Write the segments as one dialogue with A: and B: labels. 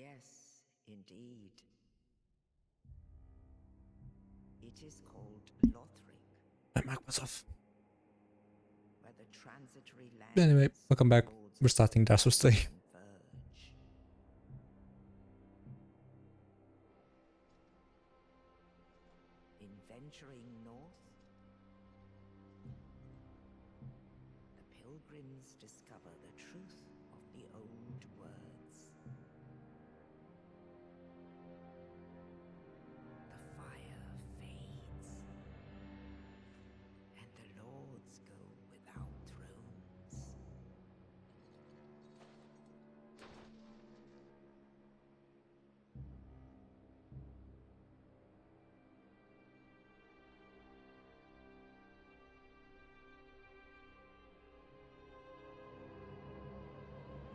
A: Yes, indeed. It is called Lothric,
B: My mic was off.
A: where the transitory
B: Anyway,
A: lands
B: welcome back.
A: of lords
B: We're starting Dark Souls 3.
A: converge. In venturing north, the pilgrims discover the truth of the old words. The fire fades, and the lords go without thrones.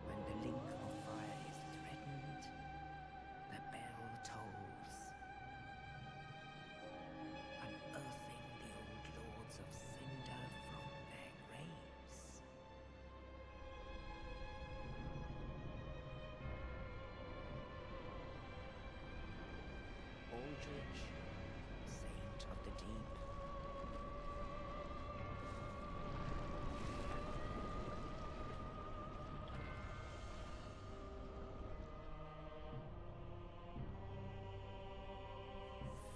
A: When the link of fire is threatened, the bell tolls, unearthing the old lords of Cinder from their graves. Aldrich, saint of the deep,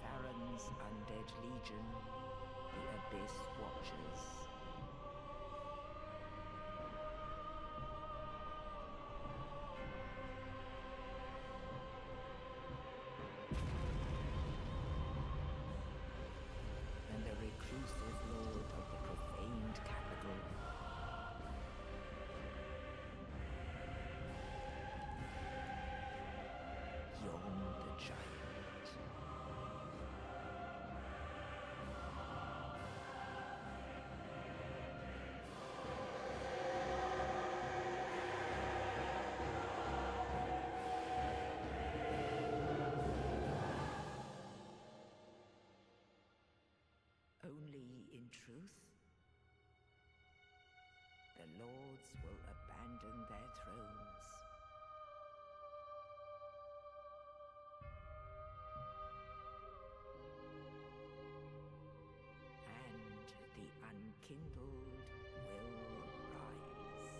A: Farron's undead legion, the Abyss Watchers. And the reclusive lord of the profaned capital, Yon the Giant. Only in truth, the lords will abandon their thrones. And the unkindled will rise.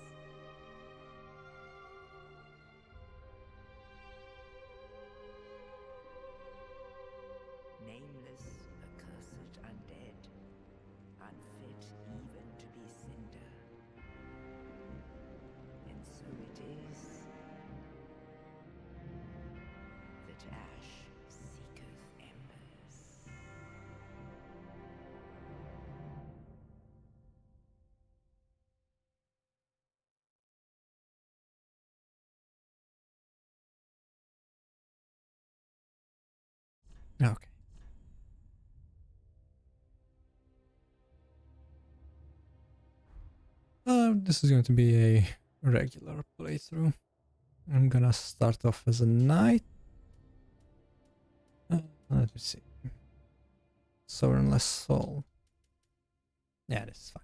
A: Nameless, accursed undead, unfit even to be cinder. And so it is that ash seeketh embers.
B: Okay. This is going to be a regular playthrough. I'm gonna start off as a knight. Let me see. Sovereignless Soul. Yeah, this is fine.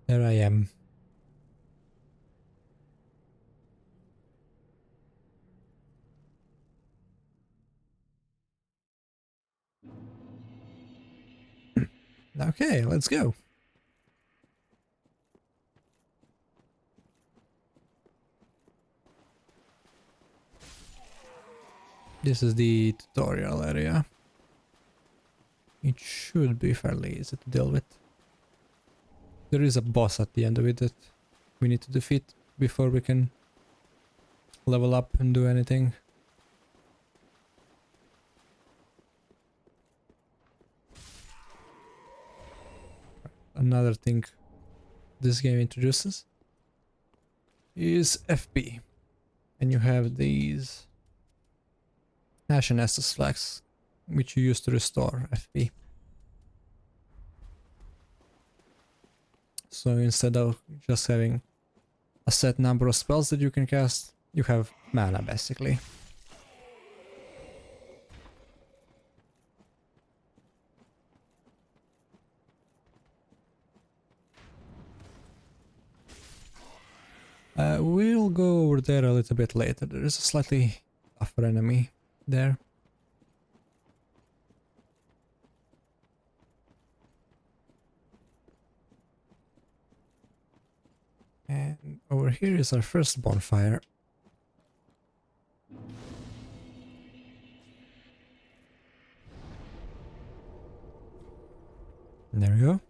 B: There I am. Okay, let's go. This is the tutorial area. It should be fairly easy to deal with. There is a boss at the end of it that we need to defeat before we can level up and do anything. Another thing this game introduces is FP. And you have these Ash and Estus flags, which you use to restore FP. So instead of just having a set number of spells that you can cast, you have mana basically. We'll go over there a little bit later. There is a slightly tougher enemy there. And over here is our first bonfire. There we go.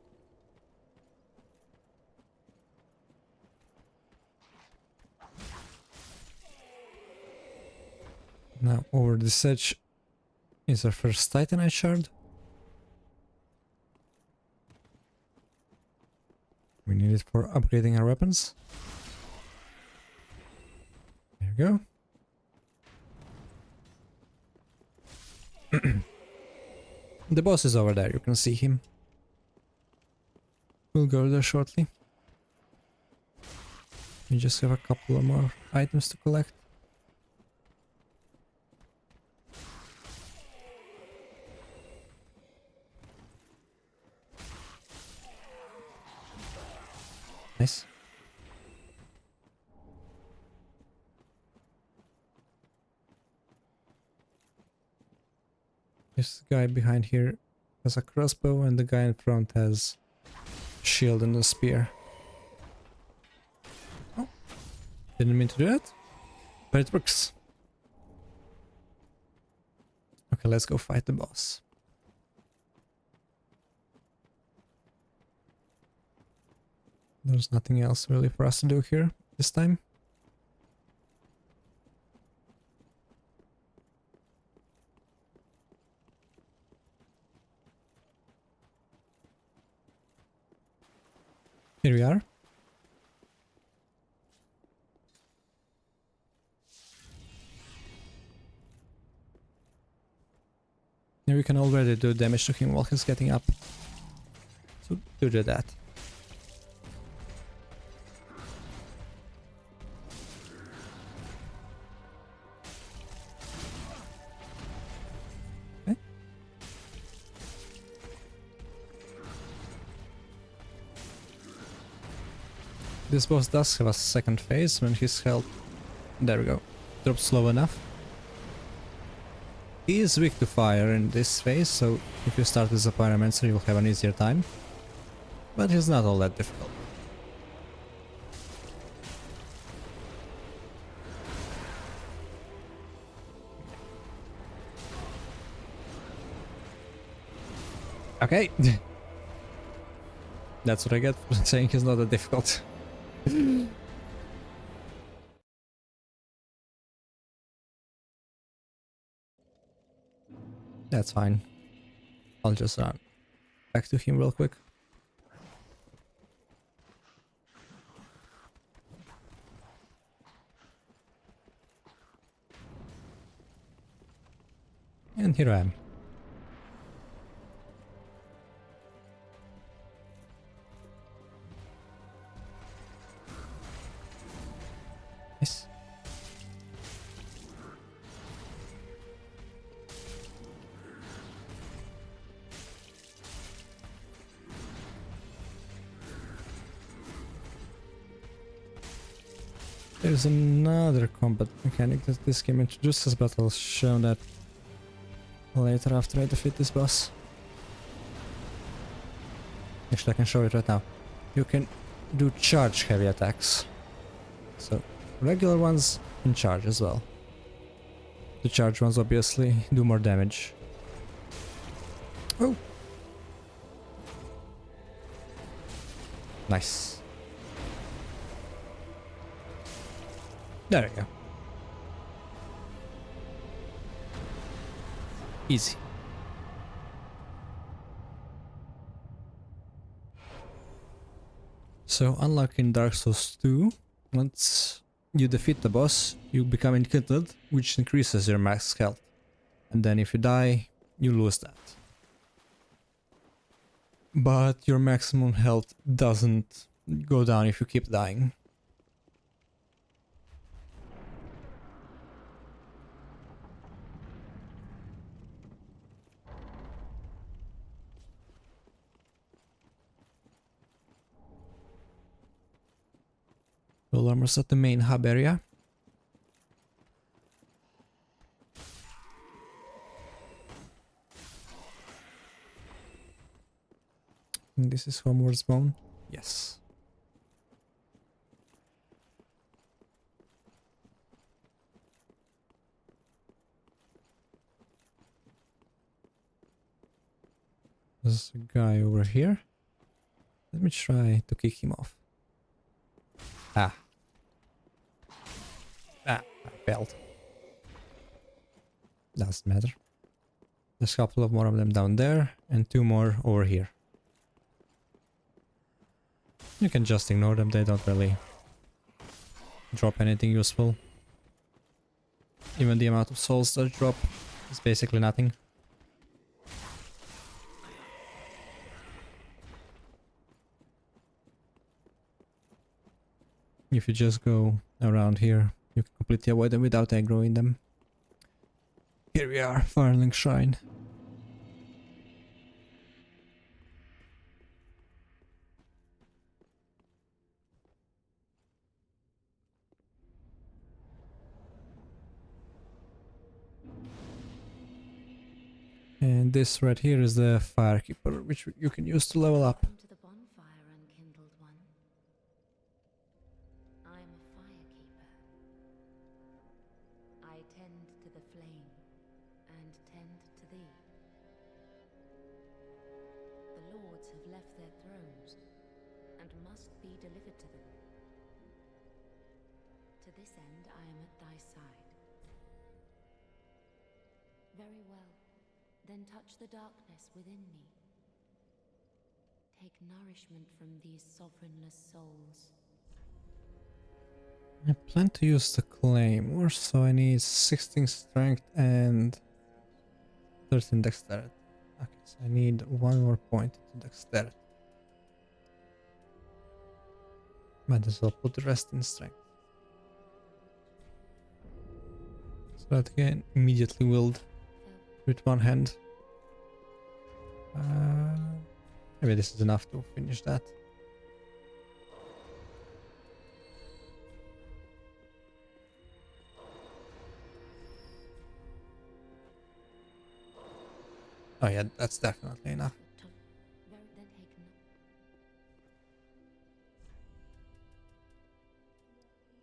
B: Now over this edge is our first Titanite shard. We need it for upgrading our weapons. There we go. The boss is over there, you can see him. We'll go there shortly. We just have a couple of more items to collect. Nice. This guy behind here has a crossbow and the guy in front has a shield and a spear. Oh, didn't mean to do that, but it works. Okay, let's go fight the boss. There's nothing else really for us to do here this time. Here we are. Now we can already do damage to him while he's getting up. So do that. This boss does have a second phase when his health, there we go, drops slow enough. He is weak to fire in this phase, so if you start as a pyromancer you'll have an easier time. But he's not all that difficult. Okay. That's what I get for saying he's not that difficult. That's fine. I'll just run back to him real quick. And here I am. Nice. There's another combat mechanic that this game introduces, but I'll show that later after I defeat this boss. Actually, I can show it right now. You can do charge heavy attacks. So, regular ones in charge as well. The charge ones obviously do more damage. Oh! Nice. There we go. Easy. So, unlike in Dark Souls 2, once you defeat the boss, you become enkindled, which increases your max health. And then if you die, you lose that. But your maximum health doesn't go down if you keep dying. We're almost at the main hub area. And this is Homeworld's Bone. Yes. There's a guy over here. Let me try to kick him off. Ah. Ah, I failed. Doesn't matter. There's a couple of more of them down there and 2 more over here. You can just ignore them, they don't really drop anything useful. Even the amount of souls that drop is basically nothing. If you just go around here, you can completely avoid them without aggroing them. Here we are, Firelink Shrine. And this right here is the Firekeeper, which you can use to level up.
C: Welcome to the bonfire, unkindled one. I am a firekeeper. I tend to the flame and tend to thee. The lords have left their thrones and must be delivered to them. To this end, I am at thy side. Very well. Then touch the darkness within me. Take nourishment from these sovereignless souls.
B: I plan to use the Claymore, so I need 16 strength and 13 dexterity. Okay, so I need 1 more point to dexterity. Might as well put the rest in strength. So that I can immediately wield with one hand. Maybe this is enough to finish that. Oh yeah, that's definitely enough.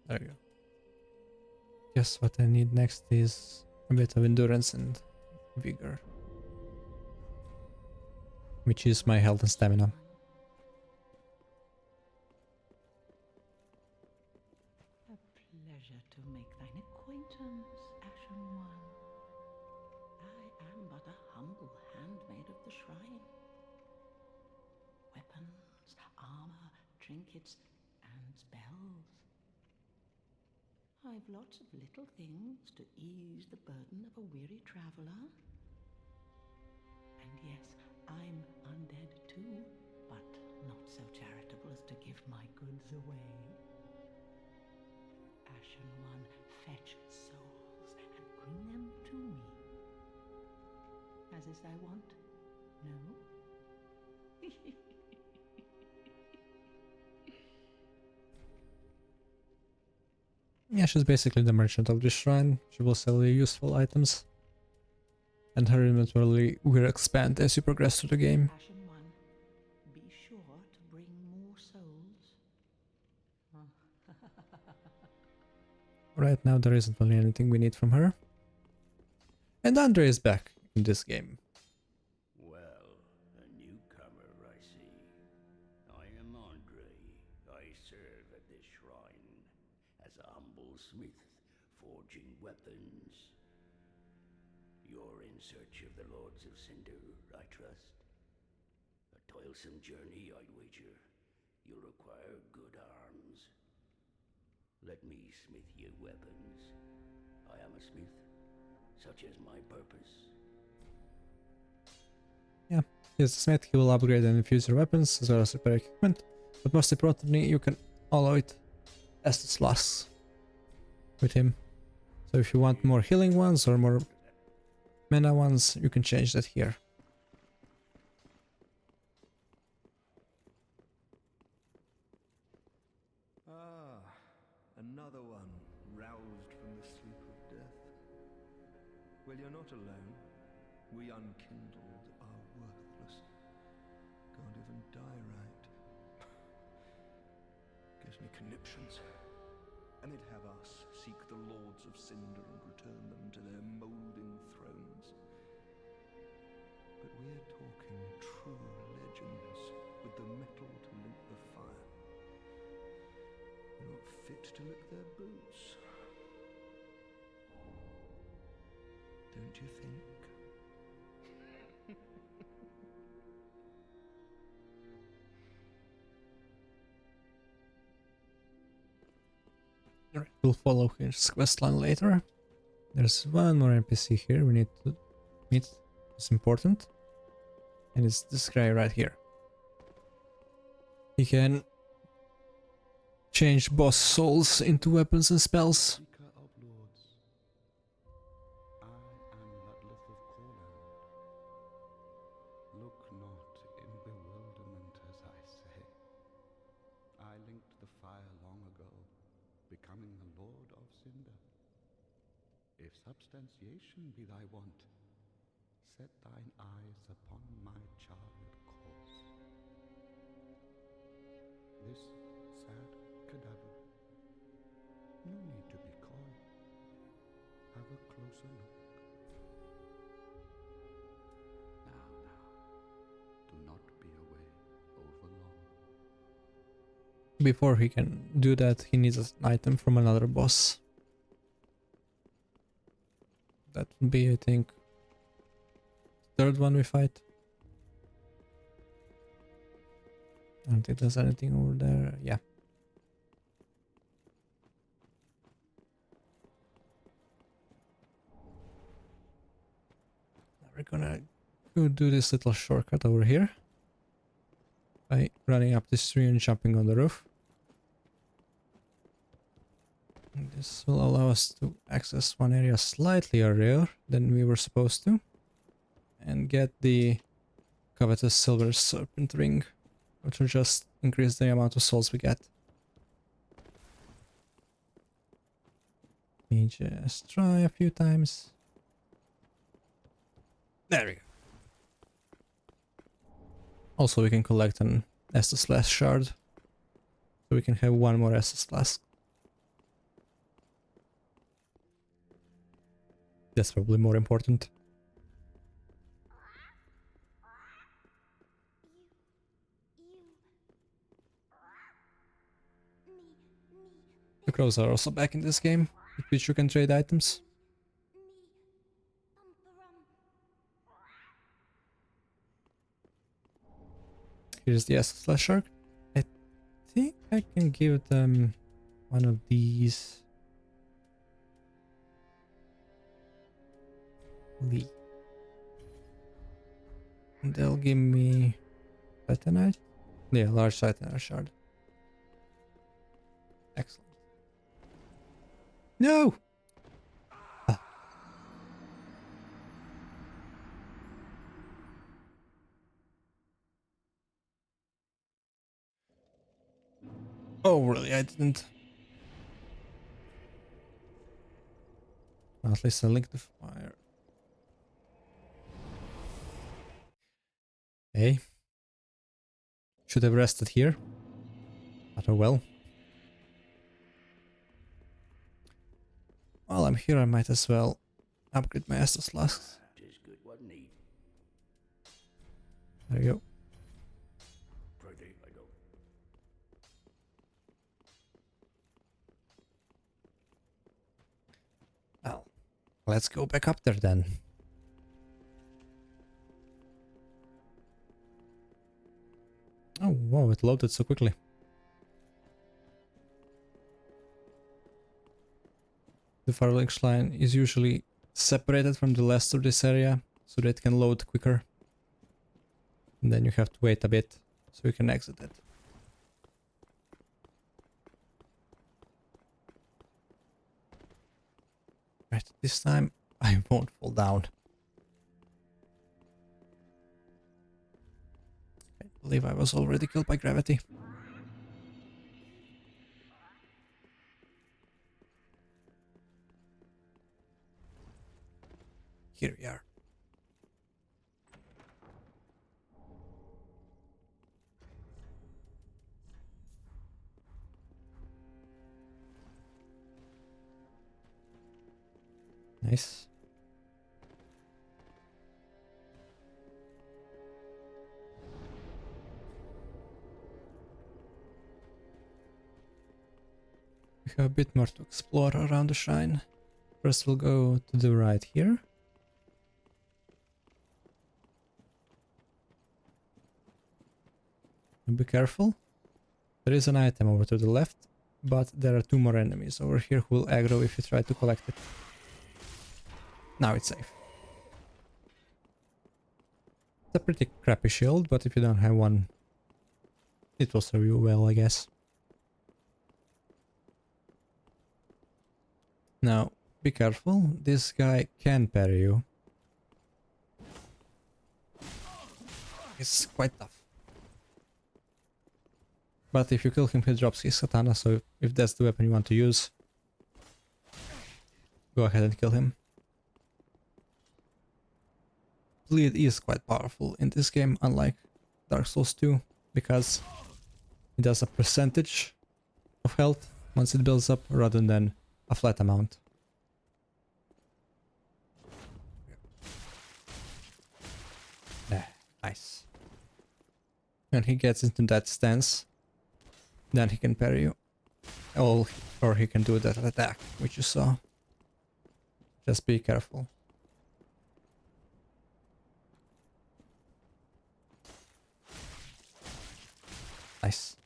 B: There you go. Guess what I need next is a bit of endurance and vigor. Which is my health and stamina.
D: A pleasure to make thine acquaintance, Ashen One. I am but a humble handmaid of the shrine. Weapons, armor, trinkets, and spells. I've lots of little things to ease the burden of a weary traveler. And yes, I'm undead too, but not so charitable as to give my goods away. Ashen One, fetch souls and bring them to me. As is thy wont, no?
B: Yeah, she's basically the merchant of this shrine. She will sell you useful items. And her inventory will expand as you progress through the game.
D: Ashen One, be sure to bring more souls.
B: Right now there isn't really anything we need from her. And Andre is back in this game.
E: Well, a newcomer, I see. I am Andre. I serve at this shrine as a humble smith, forging weapons. You're in search of the Lords of Cinder, I trust? A toilsome journey, I'd wager. You'll require good arms. Let me smith you weapons. I am a smith, such as my purpose.
B: Yeah, he's the smith. He will upgrade and infuse your weapons as well as repair equipment. But most importantly, you can allow it Estus flasks with him. So if you want more healing ones or more mana ones, you can change that here.
F: Ah, another one roused from the sleep of death. Well, you're not alone. We unkindled are worthless. Can't even die right. Gives me conniptions. And they'd have us seek the Lords of Cinder and return them to their moulding thrones. But we're talking true legends with the metal to link the fire. We're not fit to lick their boots. Don't you think?
B: Alright, we'll follow his questline later. There's one more NPC here we need to meet. It's important. And it's this guy right here. He change boss souls into weapons and spells.
G: Seeker of lords, I am Ludleth of Corland. Look not in bewilderment as I say. I linked the fire long ago, becoming the Lord of Cinder. If substantiation be thy want, set thine eyes upon my charred corpse. This sad cadaver. No need to be coy. Have a closer look. Now, do not be away overlong.
B: Before he can do that, he needs an item from another boss. That would be, I think, the third one we fight. I don't think there's anything over there. Yeah. We're gonna go do this little shortcut over here by running up this tree and jumping on the roof. And this will allow us to access one area slightly earlier than we were supposed to and get the covetous silver serpent ring, which will just increase the amount of souls we get. Let me just try a few times. There we go. Also, we can collect an Estus Flask shard, so we can have one more Estus Flask. That's probably more important. The crows are also back in this game, with which you can trade items. Here's the Estus Flask shark. I think I can give them one of these. And they'll give me Titanite? Yeah, large Titanite shard. Excellent. No! Ah. Oh, really? I didn't. Well, at least I linked the fire. Okay. Should have rested here. But oh well. While I'm here, I might as well upgrade my Estus Flasks.
E: Tis good, wasn't he?
B: There you go.
E: Pretty, I don't.
B: Well, let's go back up there then. Oh, wow, it loaded so quickly. The Firelink Shrine is usually separated from the rest of this area so that it can load quicker. And then you have to wait a bit so you can exit it. Right, this time I won't fall down. I believe I was already killed by gravity. Here we are. Nice. We have a bit more to explore around the shrine. First we'll go to the right here. And be careful. There is an item over to the left, but there are 2 more enemies over here who will aggro if you try to collect it. Now it's safe. It's a pretty crappy shield, but if you don't have one, it will serve you well, I guess. Now, be careful, this guy can parry you. It's quite tough. But if you kill him, he drops his katana, so if that's the weapon you want to use, go ahead and kill him. Bleed is quite powerful in this game, unlike Dark Souls 2, because it does a percentage of health once it builds up, rather than a flat amount. Nice. When he gets into that stance, then he can parry you. Or he can do that attack, which you saw. Just be careful. Nice.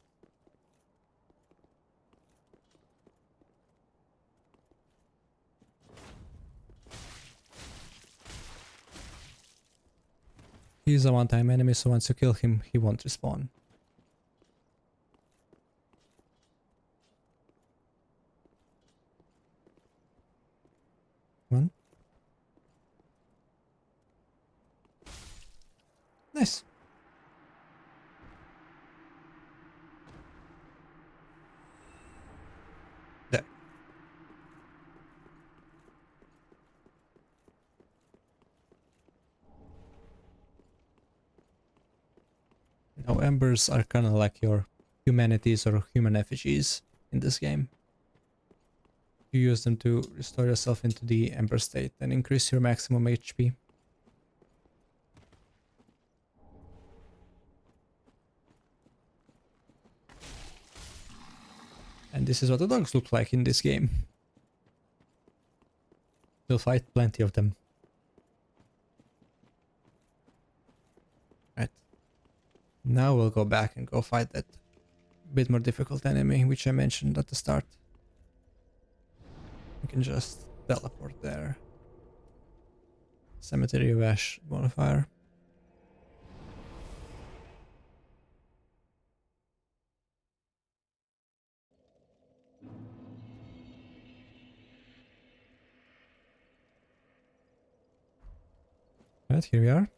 B: He's a one-time enemy, so once you kill him, he won't respawn. One. Nice. There. Now embers are kind of like your humanities or human effigies in this game. You use them to restore yourself into the ember state and increase your maximum HP. And this is what the dogs look like in this game. You'll fight plenty of them. Right. Now we'll go back and go fight that bit more difficult enemy, which I mentioned at the start. We can just teleport there. Cemetery of Ash bonfire. Right, here we are.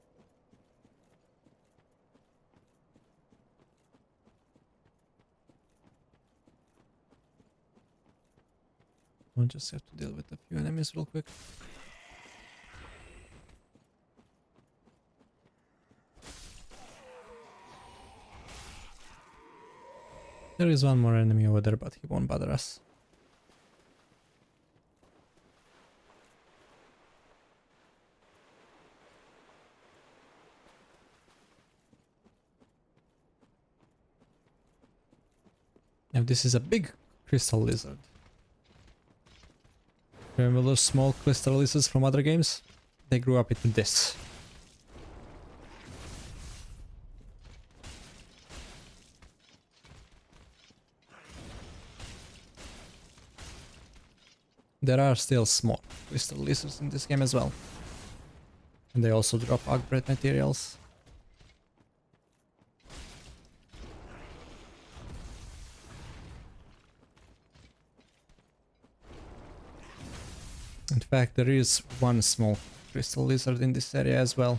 B: We'll just have to deal with a few enemies real quick. There is one more enemy over there, but he won't bother us. Now this is a big crystal lizard. Remember those small crystal lizards from other games? They grew up into this. There are still small crystal lizards in this game as well. And they also drop upgrade materials. In fact, there is one small crystal lizard in this area as well.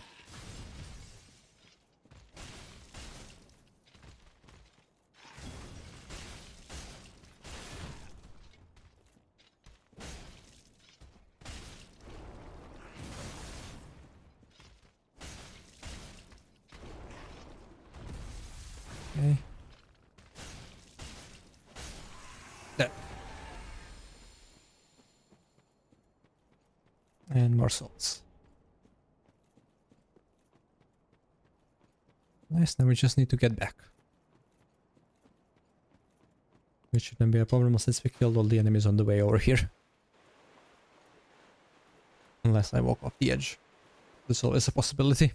B: Okay. There. And more souls. Nice, now we just need to get back. Which shouldn't be a problem since we killed all the enemies on the way over here. Unless I walk off the edge. There's always a possibility.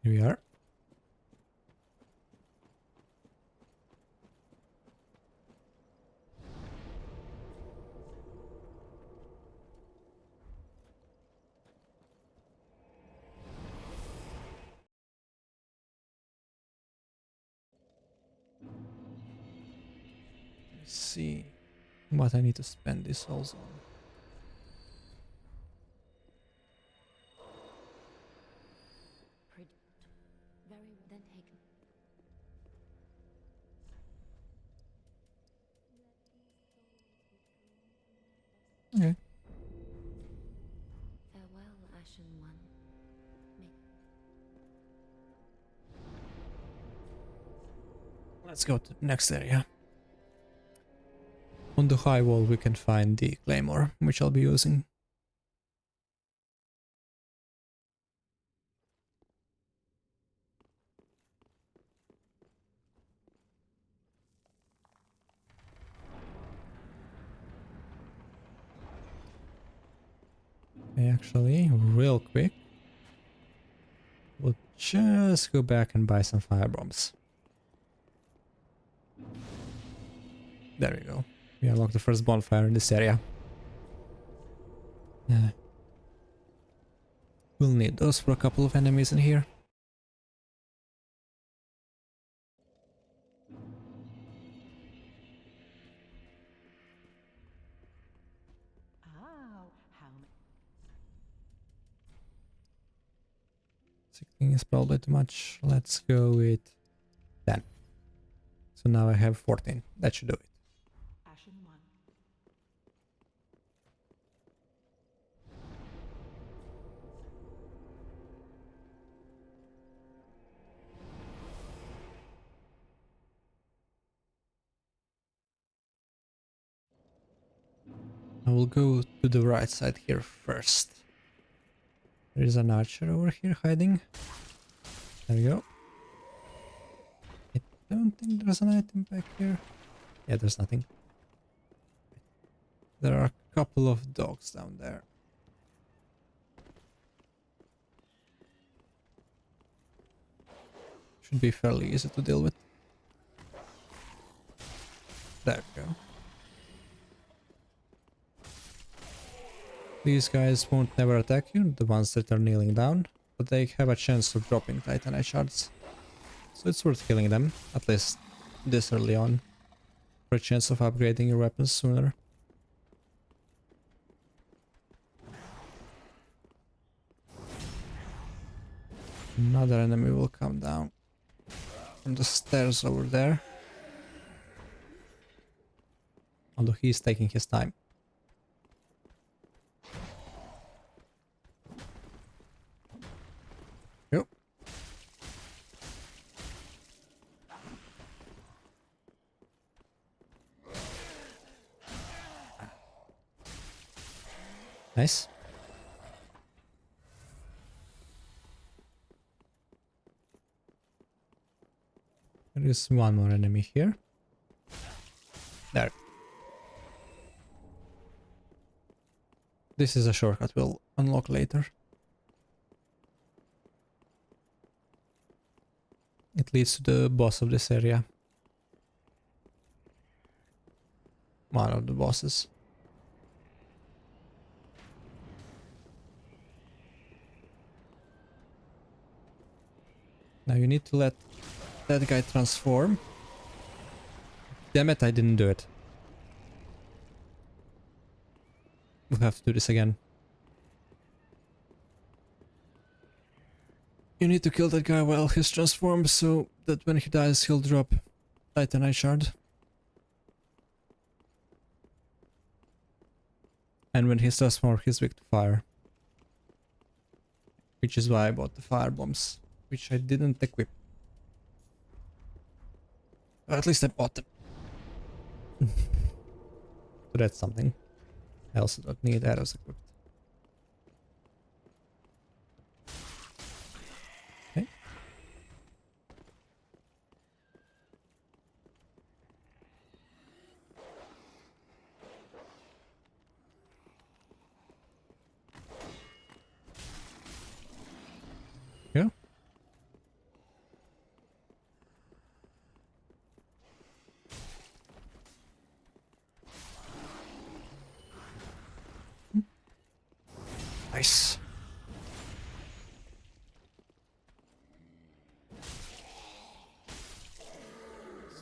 B: Here we are. Let's see what I need to spend these souls on.
C: Very then taken.
B: Okay.
C: Farewell, Ashen One.
B: Let's go to the next area. On the high wall we can find the claymore, which I'll be using. Okay, actually, real quick, we'll just go back and buy some fire bombs. There we go. We unlocked the first bonfire in this area. We'll need those for a couple of enemies in here.
D: Oh, how
B: 16 is probably too much. Let's go with 10. So now I have 14. That should do it.
D: Ashen One.
B: I will go to the right side here first. There is an archer over here hiding. There we go. I don't think there's an item back here. Yeah, there's nothing. There are a couple of dogs down there. Should be fairly easy to deal with. There we go. These guys won't never attack you, the ones that are kneeling down, but they have a chance of dropping Titanite shards. So it's worth killing them, at least this early on, for a chance of upgrading your weapons sooner. Another enemy will come down from the stairs over there. Although he's taking his time. Yep. Nice. There is one more enemy here. There. This is a shortcut we'll unlock later. that leads to the boss of this area. One of the bosses. Now you need to let that guy transform. Damn it, I didn't do it. We'll have to do this again. You need to kill that guy while he's transformed so that when he dies he'll drop Titanite shard. And when he's transformed he's weak to fire. Which is why I bought the fire bombs, which I didn't equip. Or at least I bought them. So that's something. I also don't need arrows equipped. Okay. Yeah. Nice.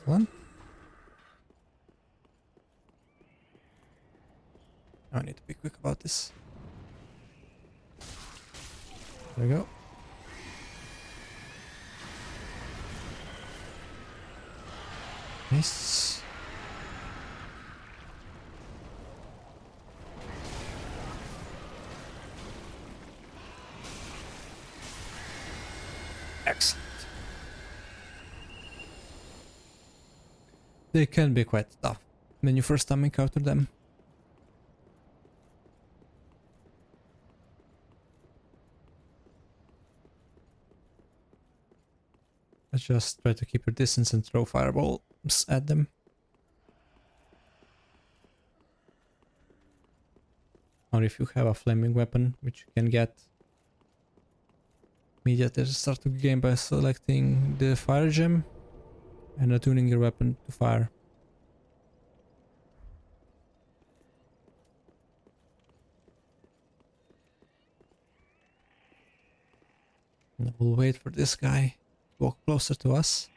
B: Excellent. I need to be quick about this. There we go. Nice. Excellent. They can be quite tough when you first time encounter them. Just try to keep your distance and throw fireballs at them. Or if you have a flaming weapon, which you can get immediately at the start of the game by selecting the fire gem and attuning your weapon to fire. And we'll wait for this guy to walk closer to us,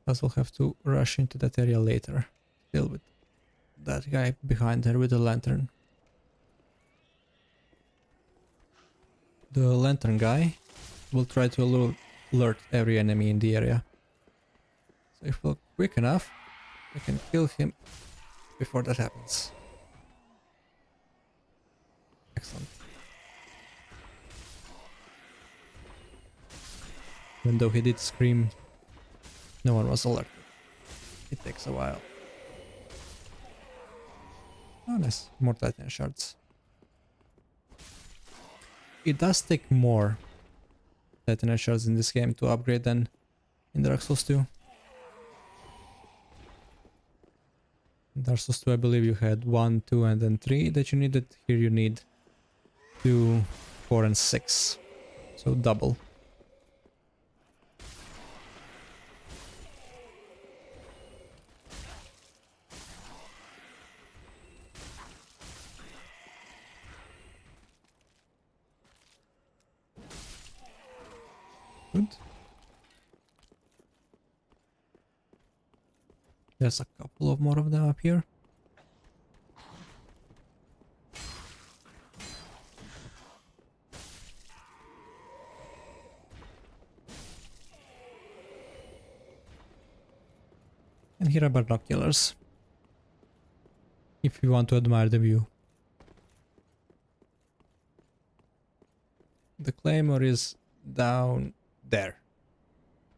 B: as we'll have to rush into that area later, deal with that guy behind there with the lantern. The lantern guy will try to alert every enemy in the area. So if we're quick enough, we can kill him before that happens. Excellent. Even though he did scream, no one was alerted. It takes a while. Oh nice, more Titan shards. It does take more Titan shards in this game to upgrade than in Dark Souls 2. In Dark Souls 2 I believe you had 1, 2 and then 3 that you needed. Here you need 2, 4 and 6. So double. Good. There's a couple of more of them up here. And here are binoculars, if you want to admire the view. The claymore is down there,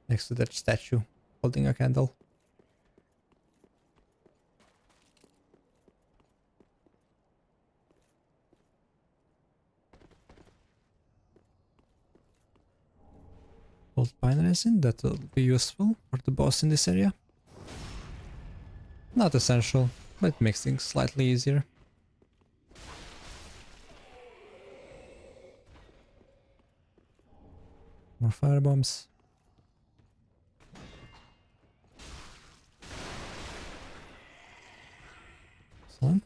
B: next to that statue, holding a candle. Old pine resin, that will be useful for the boss in this area. Not essential, but it makes things slightly easier. More firebombs. Excellent.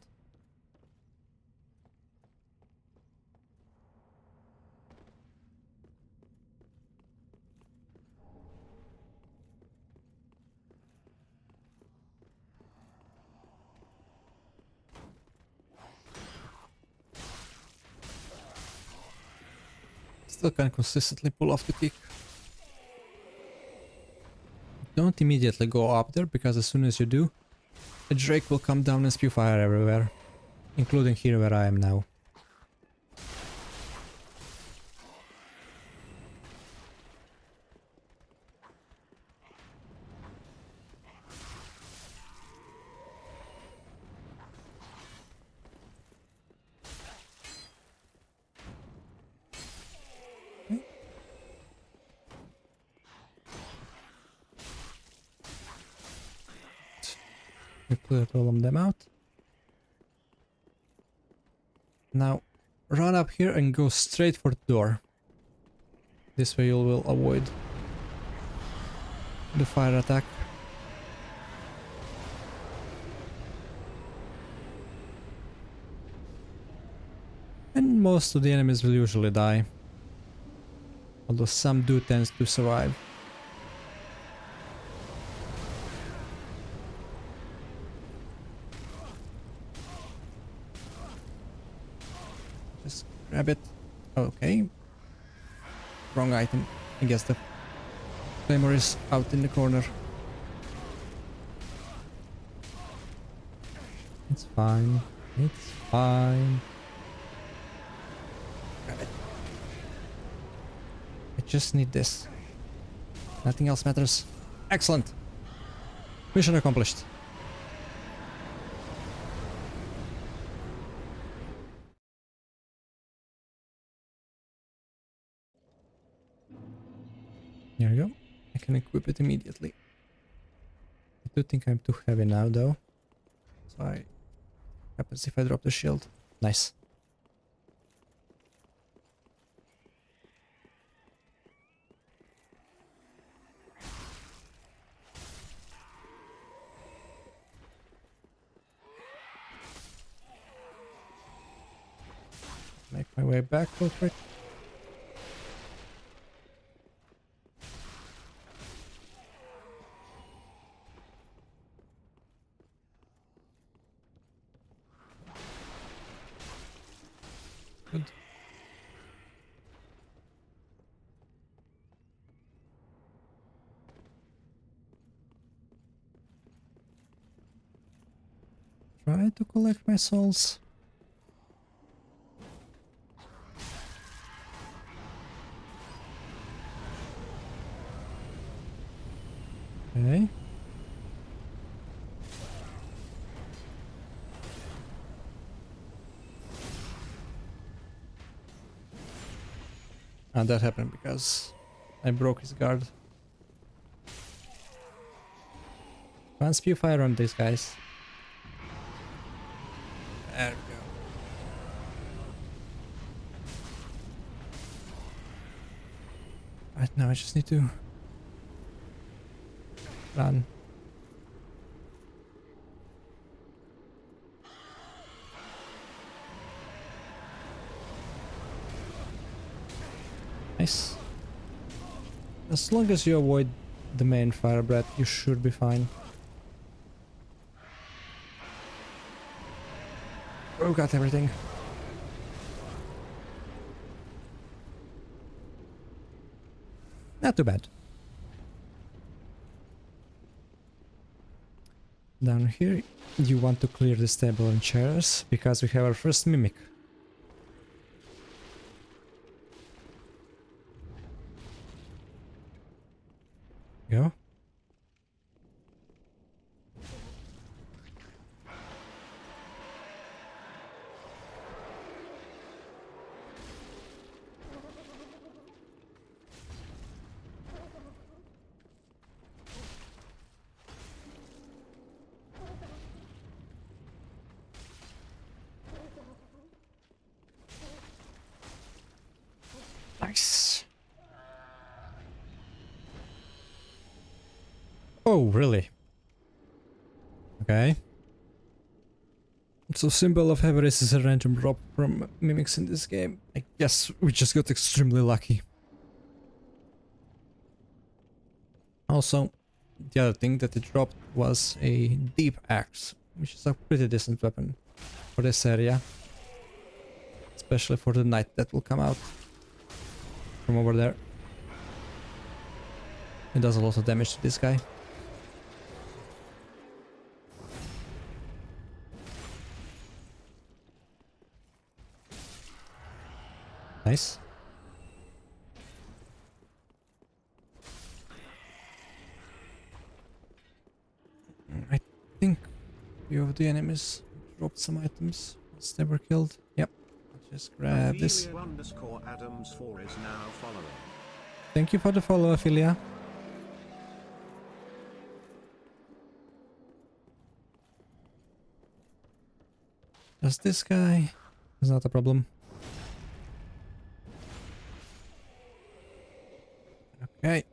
B: Still can consistently pull off the kick. Don't immediately go up there, because as soon as you do, a Drake will come down and spew fire everywhere, including here where I am now. We cleared all of them out. Now run up here and go straight for the door. This way you will avoid the fire attack. And most of the enemies will usually die. Although some do tend to survive. Just grab it. Okay. Wrong item. I guess the claymore is out in the corner. It's fine. It's fine. Grab it. I just need this. Nothing else matters. Excellent. Mission accomplished. There we go. I can equip it immediately. I do think I'm too heavy now though. So what happens if I drop the shield? Nice. Make my way back real quick. Good. Try to collect my souls. Okay. And that happened because I broke his guard. One spew fire on these guys. There we go. Right now I just need to run. Nice. As long as you avoid the main fire breath, you should be fine. Oh, got everything. Not too bad. Down here, you want to clear the table and chairs, because we have our first mimic. Go. Nice. Oh, really? Okay. So Symbol of Avarice is a random drop from mimics in this game. I guess we just got extremely lucky. Also, the other thing that it dropped was a Deep Axe, which is a pretty decent weapon for this area. Especially for the knight that will come out from over there. It does a lot of damage to this guy. Nice. I think a few of the enemies dropped some items once they were killed. Yep. I'll just grab this.
H: Adams4 is now following.
B: Thank you for the follow, Ophelia. Just this guy is not a problem. Okay.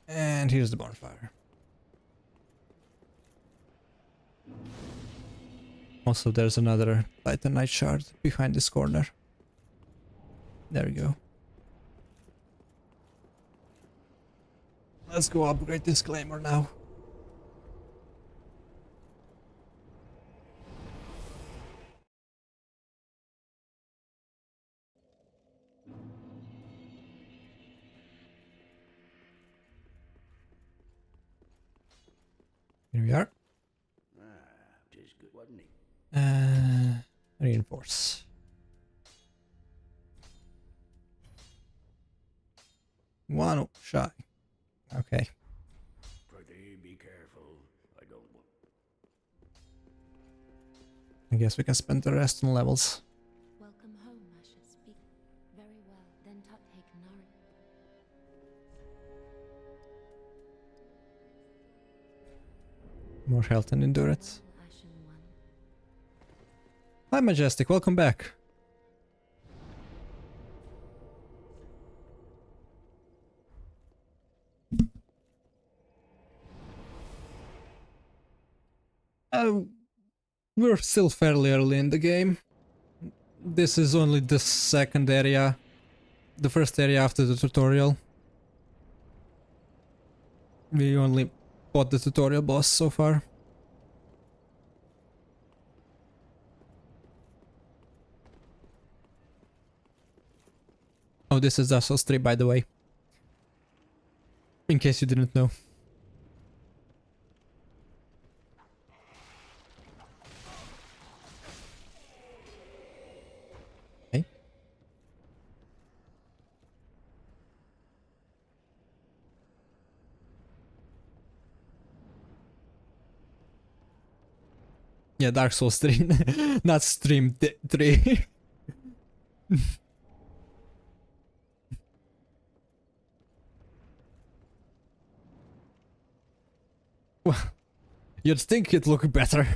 B: And here's the bonfire. Also, there's another Titanite shard behind this corner. There we go. Let's go upgrade this claymore now. Here we are.
E: Tis good, wasn't it?
B: Reinforce. One shy. Okay.
E: Pretty be careful. I don't want.
B: I guess we can spend the rest on levels.
C: Welcome home, Asher. Speak very well. Then Tuthake Nari.
B: More health and endurance.
C: Ashen One.
B: Hi Majestic, welcome back. We're still fairly early in the game. This is only the second area. The first area after the tutorial. We only fought the tutorial boss so far. Oh, this is Dark Souls 3, by the way. In case you didn't know. Okay. Yeah, Dark Souls 3, not Stream 3. Well, you'd think it'd look better.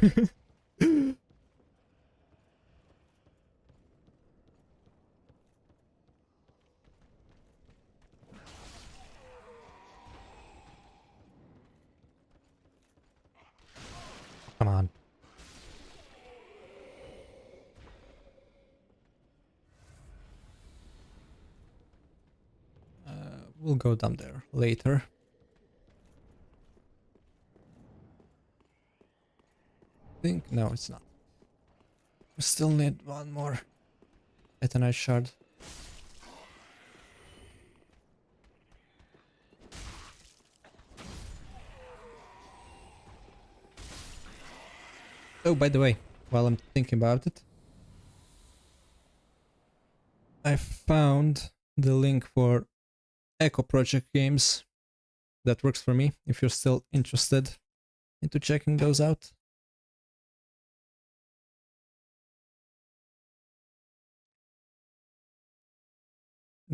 B: Come on. We'll go down there later. Think no, it's not. We still need one more Titanite shard. Oh, by the way, while I'm thinking about it, I found the link for Echo Project games that works for me if you're still interested into checking those out.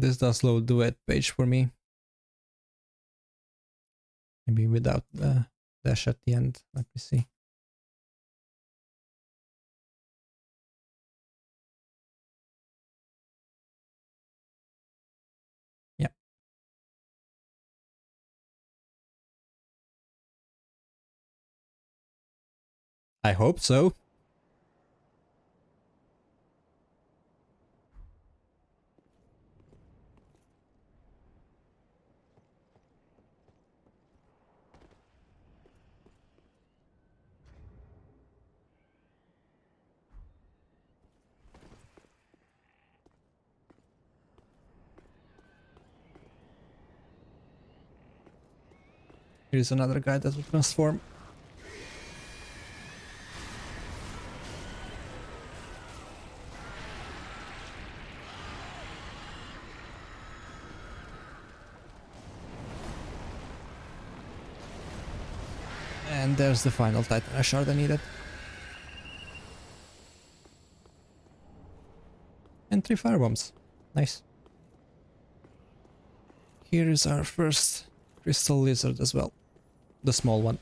B: This does load the web page for me. Maybe without the dash at the end. Let me see. Yeah. I hope so. Here's another guy that will transform. And there's the final Titan shard I needed. And 3 firebombs. Nice. Here is our first crystal lizard as well. The small one.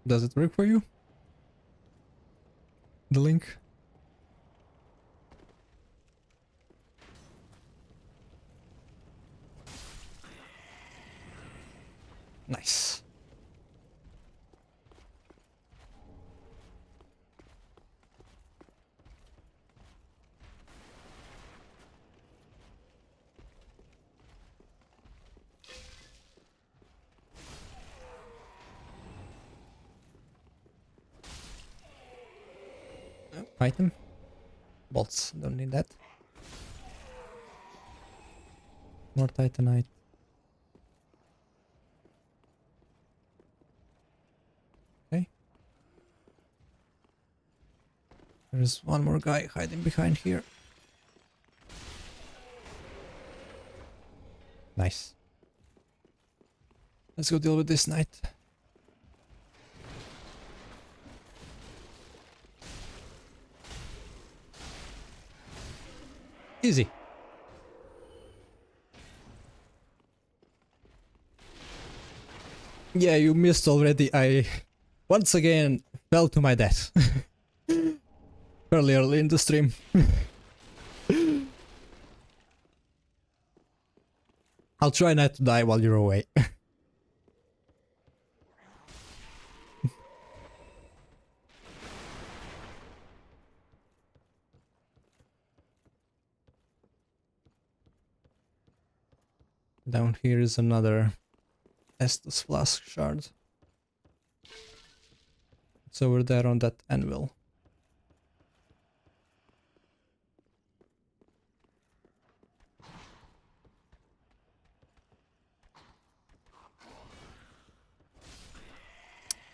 B: Does it work for you? The link? Nice. Item. Bolts, don't need that. More Titanite. Okay. There's one more guy hiding behind here. Nice. Let's go deal with this knight. Easy. Yeah, you missed already. I once again fell to my death. Fairly early in the stream. I'll try not to die while you're away. Down here is another Estus Flask shard. It's over there on that anvil.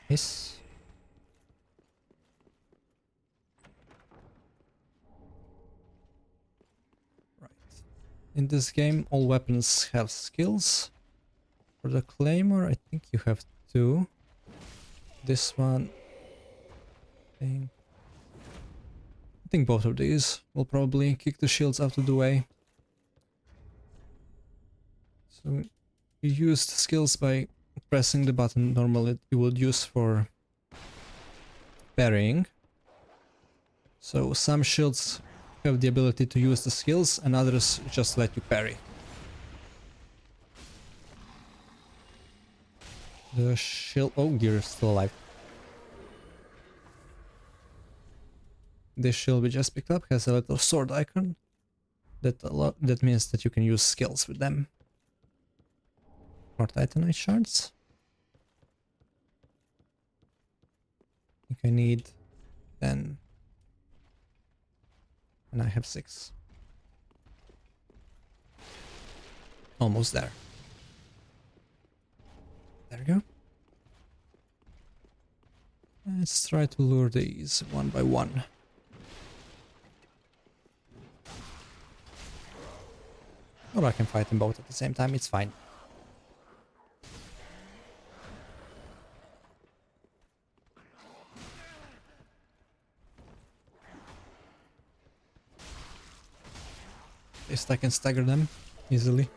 B: Yes. Right. In this game, all weapons have skills. For the Claymore, I think you have 2. This one, I think both of these will probably kick the shields out of the way. So you use the skills by pressing the button normally you would use for parrying. So some shields have the ability to use the skills and others just let you parry. The shield... oh, you're still alive. This shield we just picked up has a little sword icon. That means that you can use skills with them. More Titanite shards. I think I need 10. And I have 6. Almost there. There we go. Let's try to lure these one by one. Or I can fight them both at the same time, it's fine. At least I can stagger them easily.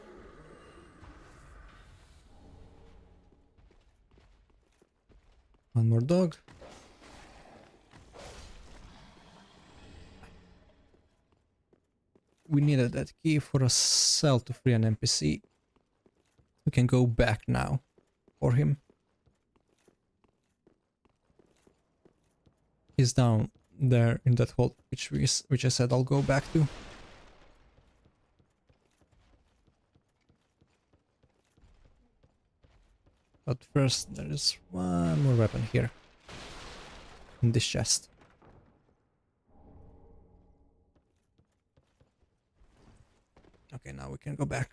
B: One more dog. we needed that key for a cell to free an NPC. We can go back now for him. He's down there in that hole, which I said I'll go back to. But first, there is one more weapon here in this chest. Okay, now we can go back.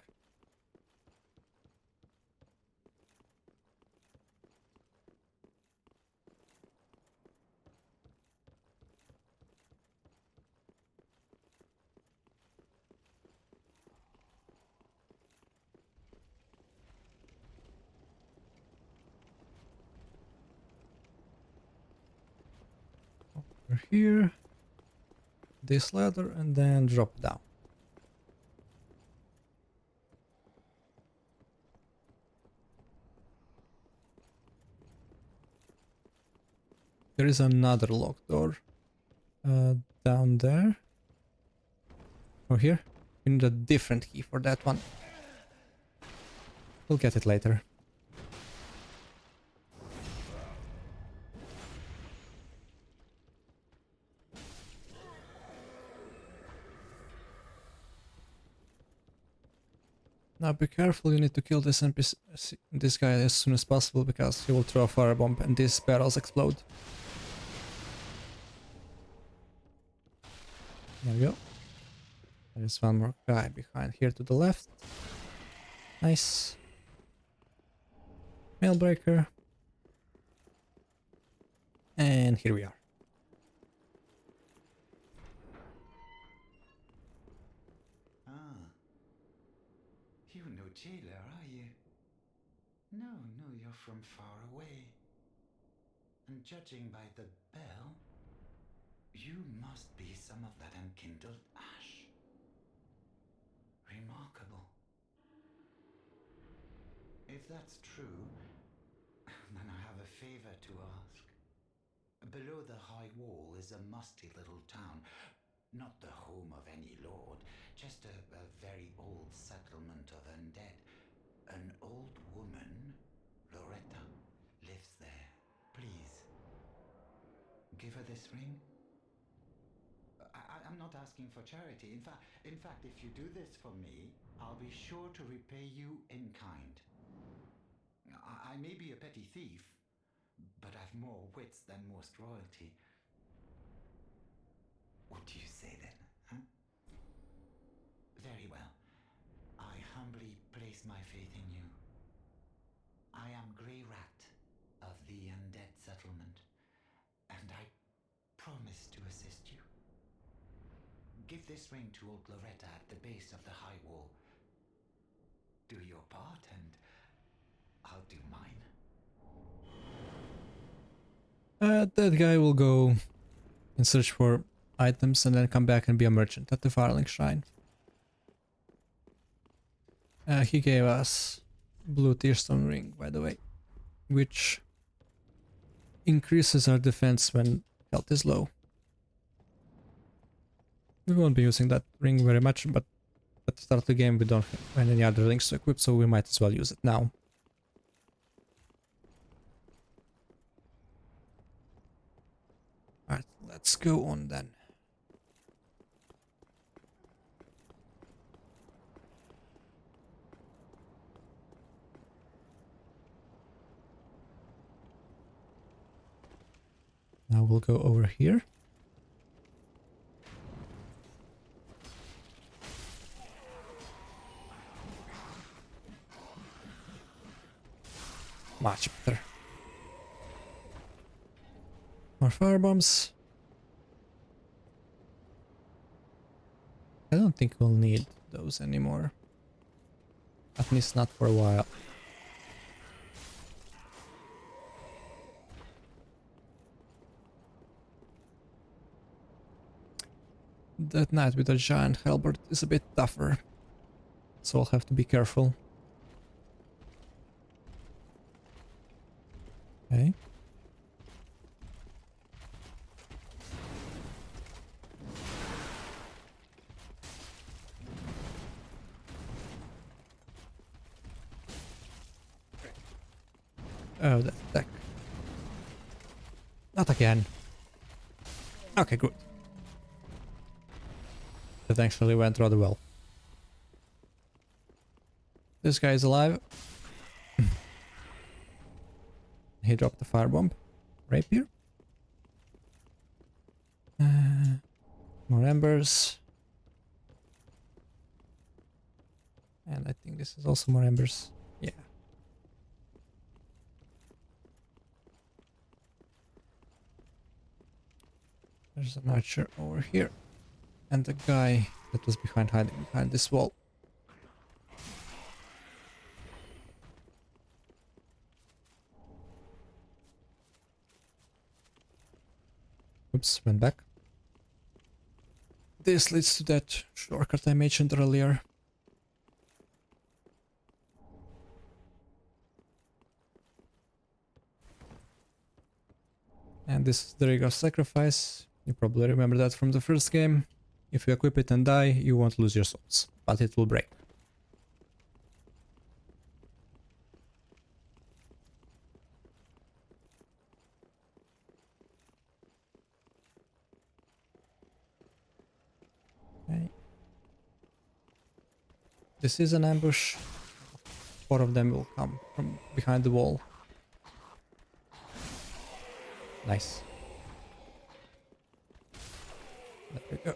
B: Over here, this ladder, and then drop down. There is another locked door down there. Or here. We need a different key for that one. We'll get it later. Now be careful, you need to kill this NPC, this guy as soon as possible, because he will throw a firebomb and these barrels explode. There we go. There's one more guy behind here to the left. Nice. Mailbreaker. And here we are.
I: You're no jailer, are you? No, you're from far away. And judging by the bell, you must be some of that unkindled ash. Remarkable. If that's true, then I have a favor to ask. Below the high wall is a musty little town. Not the home of any lord, just a very old settlement of undead. An old woman, Loretta, lives there. Please, give her this ring. I'm not asking for charity. In fact, if you do this for me, I'll be sure to repay you in kind. I may be a petty thief, but I've more wits than most royalty. What do you say then, huh? Very well. I humbly place my faith in you. I am Grey Rat of the Undead Settlement, and I promise to assist you. Give this ring to old Loretta at the base of the high wall. Do your part, and I'll do mine.
B: That guy will go and search for items and then come back and be a merchant at the Firelink Shrine. He gave us blue tearstone ring, by the way, which increases our defense when health is low. We won't be using that ring very much, but at the start of the game we don't have any other rings to equip, so we might as well use it now. Alright, let's go on then. Now we'll go over here. Much better. More firebombs. I don't think we'll need those anymore. At least not for a while. That knight with a giant halberd is a bit tougher, so I'll have to be careful. Okay. Oh, that attack. Not again. Okay, good. That actually went rather well. This guy is alive. He dropped the firebomb. Rapier. More embers. And I think this is also more embers. Yeah. There's an archer over here. And the guy that was hiding behind this wall. Oops, went back. This leads to that shortcut I mentioned earlier. And this is the Rig of Sacrifice. You probably remember that from the first game. If you equip it and die, you won't lose your souls, but it will break. Okay. This is an ambush. 4 of them will come from behind the wall. Nice. There we go.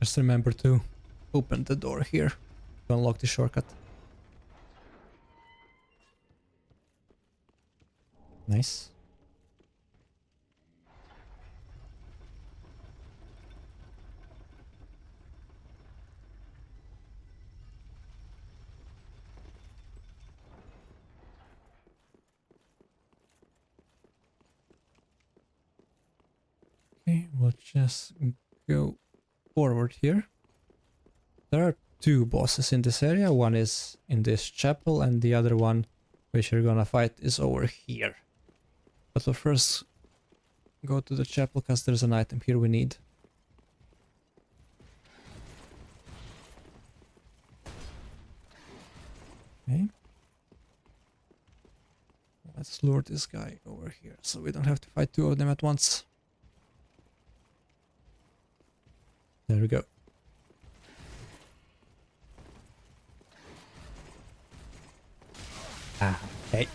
B: Just remember to open the door here to unlock the shortcut. Nice. Okay, we'll just go forward here. There are 2 bosses in this area. One is in this chapel and the other one, which you're gonna fight, is over here. But we'll first go to the chapel because there's an item here we need. Okay. Let's lure this guy over here so we don't have to fight 2 of them at once. There we go. Ah, okay.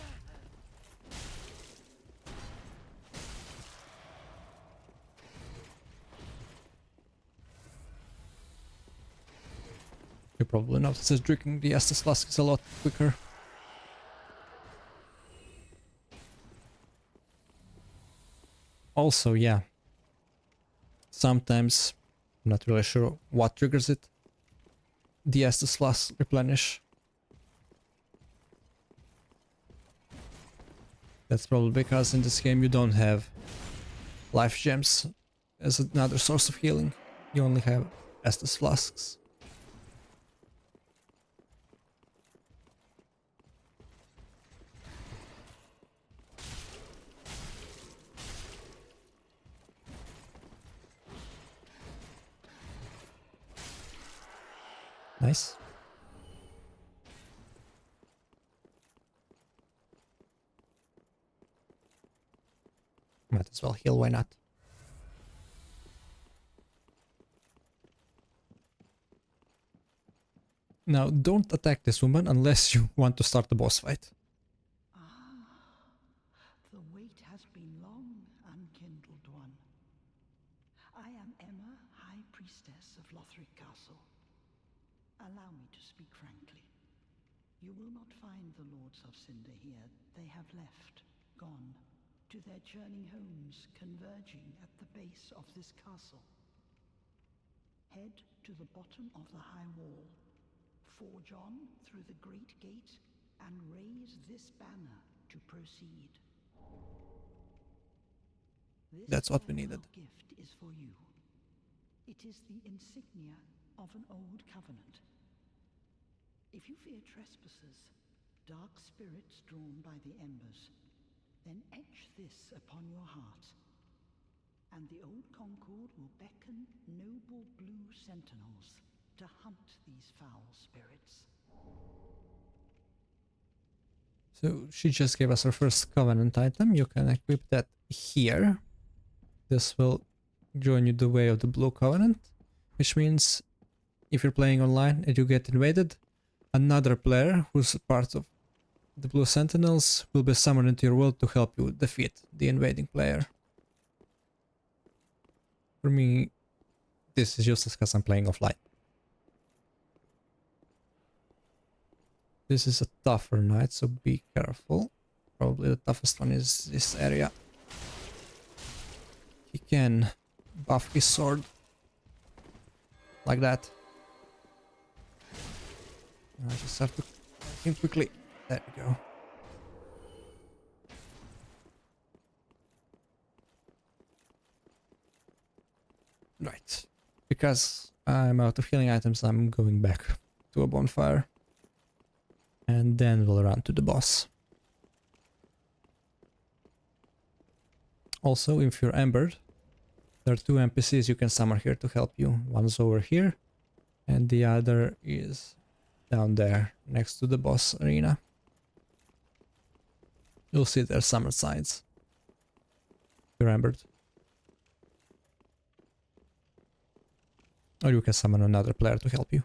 B: You probably noticed that drinking the Estus flask is a lot quicker. Also, yeah. Sometimes, I'm not really sure what triggers it. The Estus flask replenish. That's probably because in this game you don't have life gems as another source of healing. You only have Estus flasks. Nice. Might as well heal, why not? Now, don't attack this woman unless you want to start the boss fight.
D: The wait has been long, unkindled one. I am Emma, High Priestess of Lothric Castle. Allow me to speak frankly. You will not find the Lords of Cinder here. They have left, gone, to their churning homes converging at the base of this castle. Head to the bottom of the high wall, forge on through the great gate, and raise this banner to proceed.
B: That's what we needed.
D: This gift is for you. It is the insignia of an old covenant. If you fear trespassers, dark spirits drawn by the embers, then etch this upon your heart. and the old Concord will beckon noble blue sentinels to hunt these foul spirits.
B: So she just gave us our first Covenant item. You can equip that here. This will join you the way of the Blue Covenant, which means if you're playing online and you get invaded, another player who's part of the Blue Sentinels will be summoned into your world to help you defeat the invading player. For me, this is useless because I'm playing offline. This is a tougher knight, so be careful. Probably the toughest one is this area. He can buff his sword like that. I just have to attack him quickly. There we go. Right. Because I'm out of healing items, I'm going back to a bonfire. And then we'll run to the boss. Also, if you're embered, there are two NPCs you can summon here to help you. One's over here, and the other is down there, next to the boss arena. You'll see their summer signs. You're embered. Or you can summon another player to help you.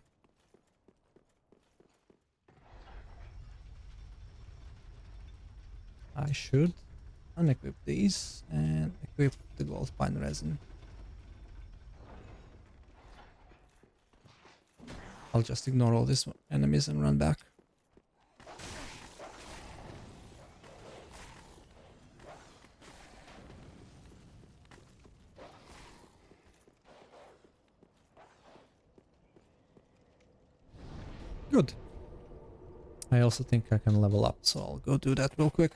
B: I should unequip these and equip the gold pine resin. I'll just ignore all these enemies and run back. Good. I also think I can level up, so I'll go do that real quick.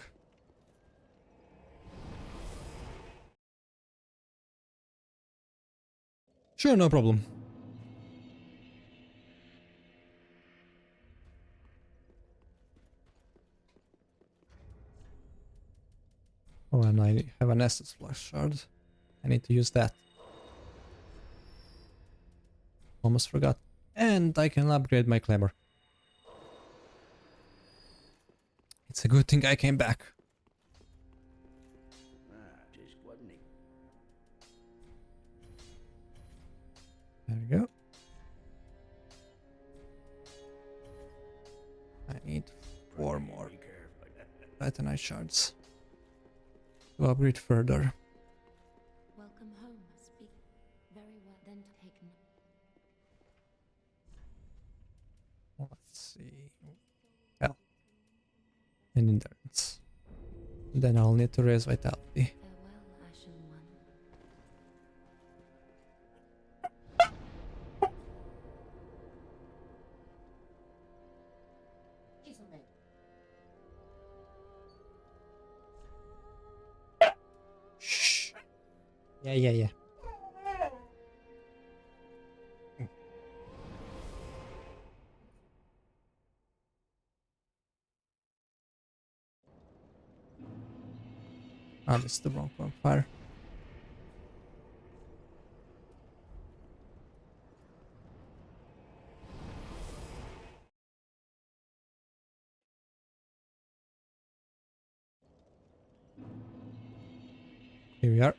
B: Sure, no problem. Oh, and I have an Estus Flash shard. I need to use that. Almost forgot. And I can upgrade my Claymore. It's a good thing I came back.
E: Just wasn't it?
B: There we go. I need 4 more Titanite shards to upgrade further.
C: Welcome home must be very well then taken.
B: Let's see. Hell. And endurance. Then I'll need to raise vitality.
C: Farewell, Ashen One.
B: Shh. Yeah. Ah, this is the wrong bonfire. Here we are.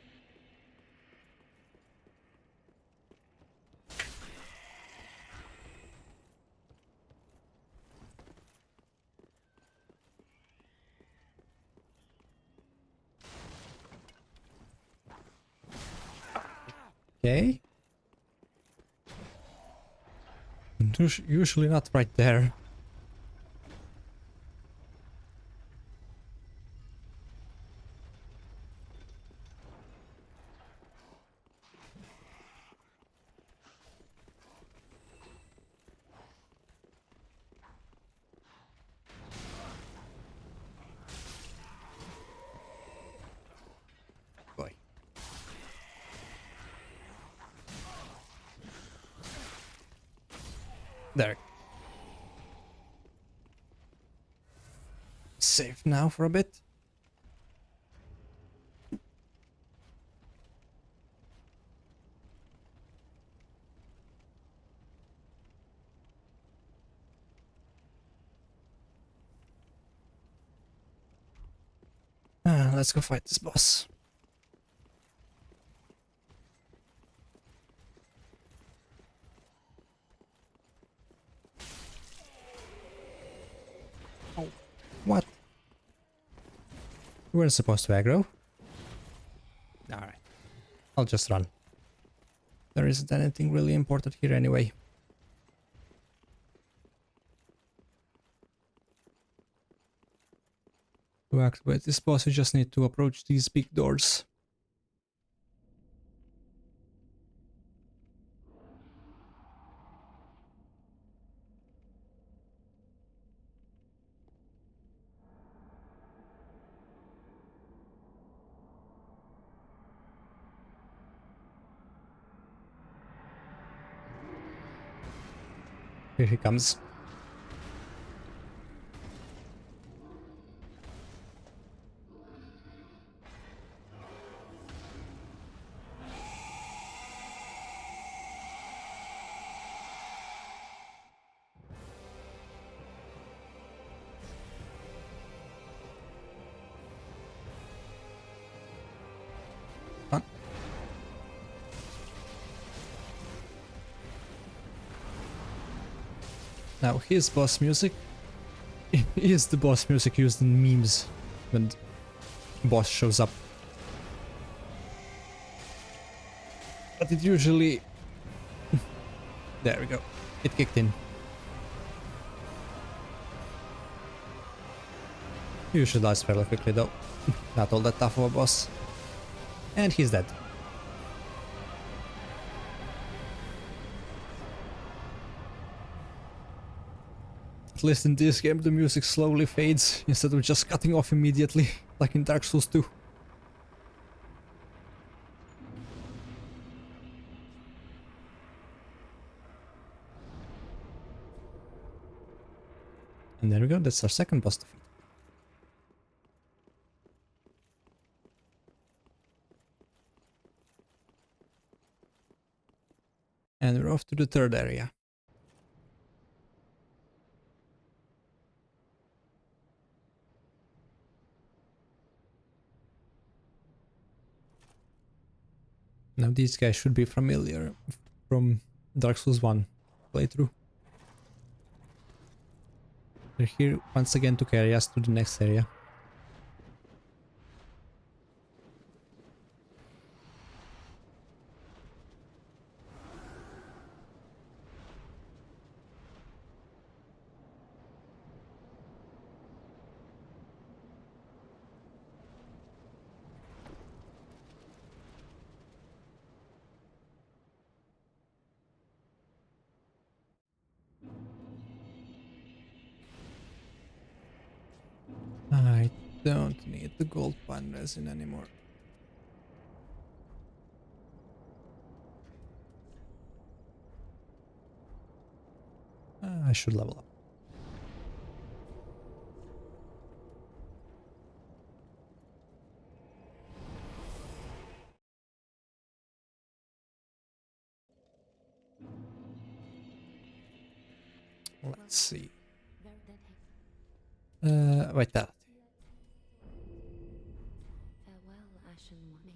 B: Okay. Usually not right there. Boy. There. Safe now for a bit. Let's go fight this boss. Oh, what? We weren't supposed to aggro. Alright. I'll just run. There isn't anything really important here anyway. To activate this boss, you just need to approach these big doors. Here he comes. Huh? Now his boss music is the boss music used in memes when the boss shows up. But it usually... There we go. It kicked in. Usually dies fairly quickly though. Not all that tough of a boss. And he's dead. At least in this game the music slowly fades instead of just cutting off immediately, like in Dark Souls 2. And there we go, that's our second boss defeat. And we're off to the third area. Now these guys should be familiar from Dark Souls 1 playthrough. They're here once again to carry us to the next area. I don't need the gold pine resin anymore. I should level up. Let's see. Vitality.
C: Farewell, Ashen One.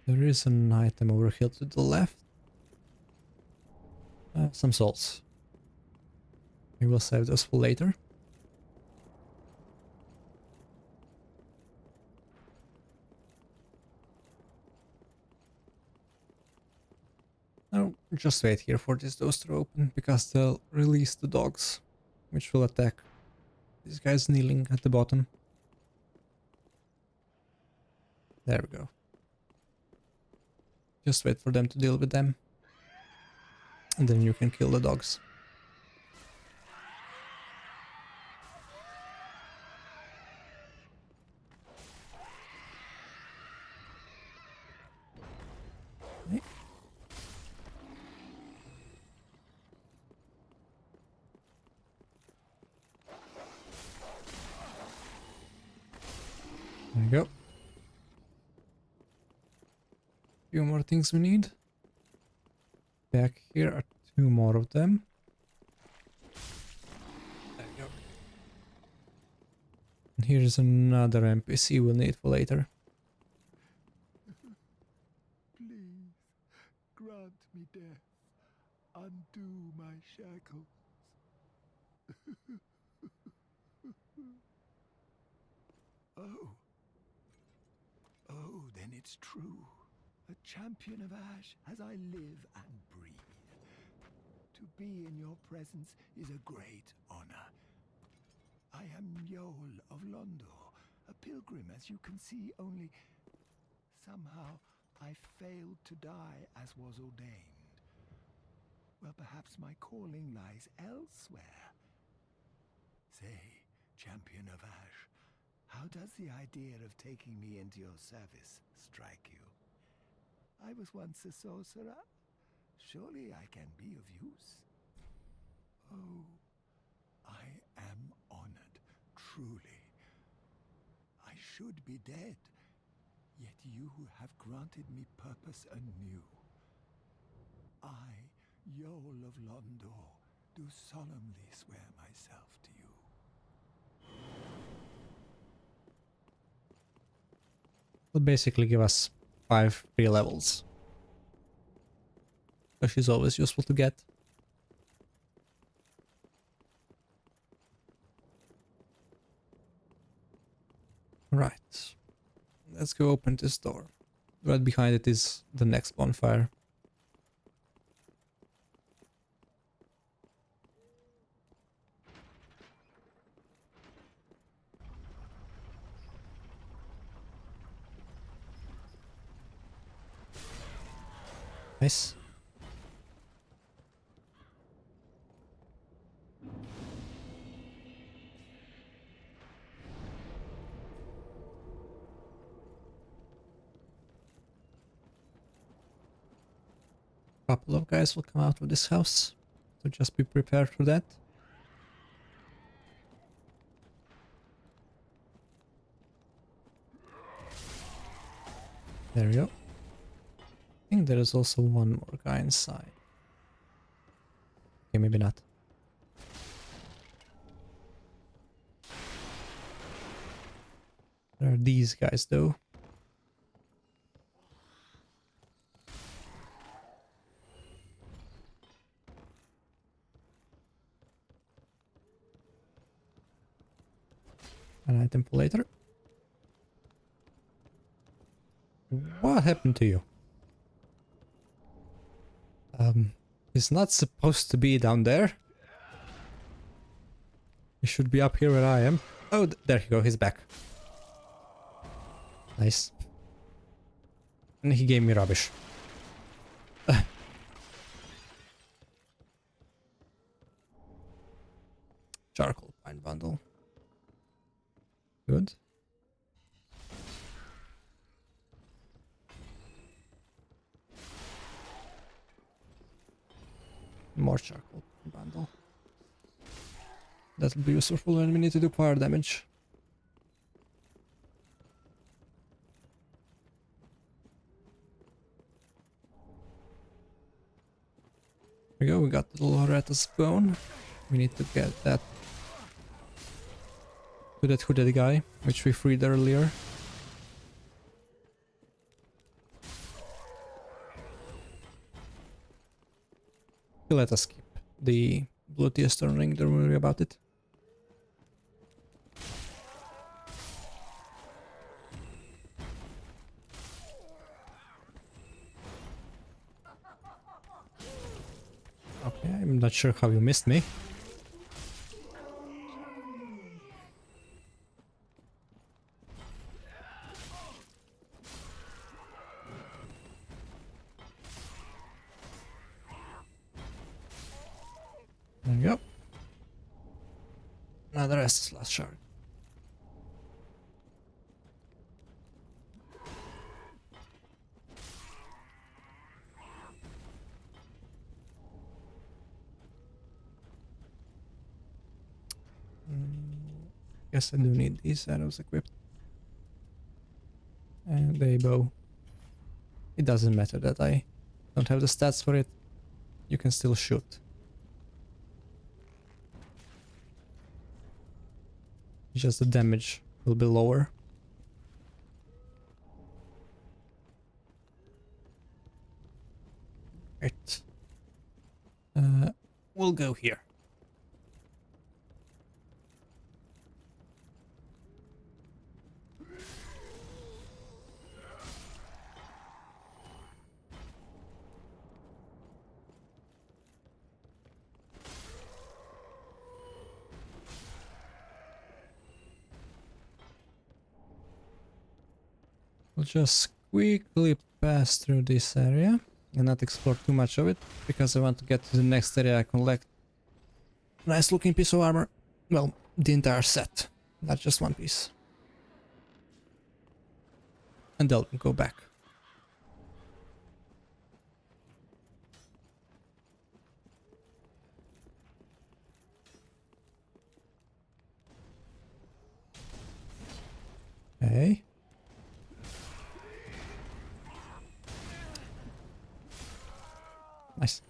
B: There is an item over here to the left. Some salts. We will save those for later. Now, just wait here for these doors to open, because they'll release the dogs, which will attack these guys kneeling at the bottom. There we go. Just wait for them to deal with them. And then you can kill the dogs. Okay. There we go. Few more things we need. Back here are 2 more of them. There we go. And here's another NPC we'll need for later.
J: Please, grant me death. Undo my shackles. Oh. Oh, then it's true. A champion of Ash as I live and breathe. To be in your presence is a great honor. I am Yol of Londor, a pilgrim, as you can see, only somehow I failed to die as was ordained. Well, perhaps my calling lies elsewhere. Say, champion of Ash, how does the idea of taking me into your service strike you? I was once a sorcerer. Surely I can be of use. Oh, I am honored, truly. I should be dead, yet you have granted me purpose anew. I, Yol of Londor, do solemnly swear myself to you.
B: Will basically give us 5 free levels. Which is always useful to get. Right. Let's go open this door. Right behind it is the next bonfire. Nice. Couple of guys will come out of this house, so just be prepared for that. There we go. I think there is also one more guy inside. Okay, maybe not. There are these guys though. An item for later. What happened to you? He's not supposed to be down there. He should be up here where I am. Oh, there you go, he's back. Nice. And he gave me rubbish. Charcoal pine bundle. Good. More charcoal bundle. That'll be useful when we need to do fire damage. There we go, we got the Loretta's bone. We need to get that to that hooded guy, which we freed earlier. Let us skip the Bloody Stone Ring, don't worry about it. Okay, I'm not sure how you missed me. There we go. Now the rest is last shard. Guess I do need these arrows equipped. the bow. It doesn't matter that I don't have the stats for it. You can still shoot. Just the damage will be lower. Right. We'll go here. We'll just quickly pass through this area and not explore too much of it, because I want to get to the next area. I collect nice looking piece of armor. Well, the entire set, not just one piece. And then go back. Okay. Nice.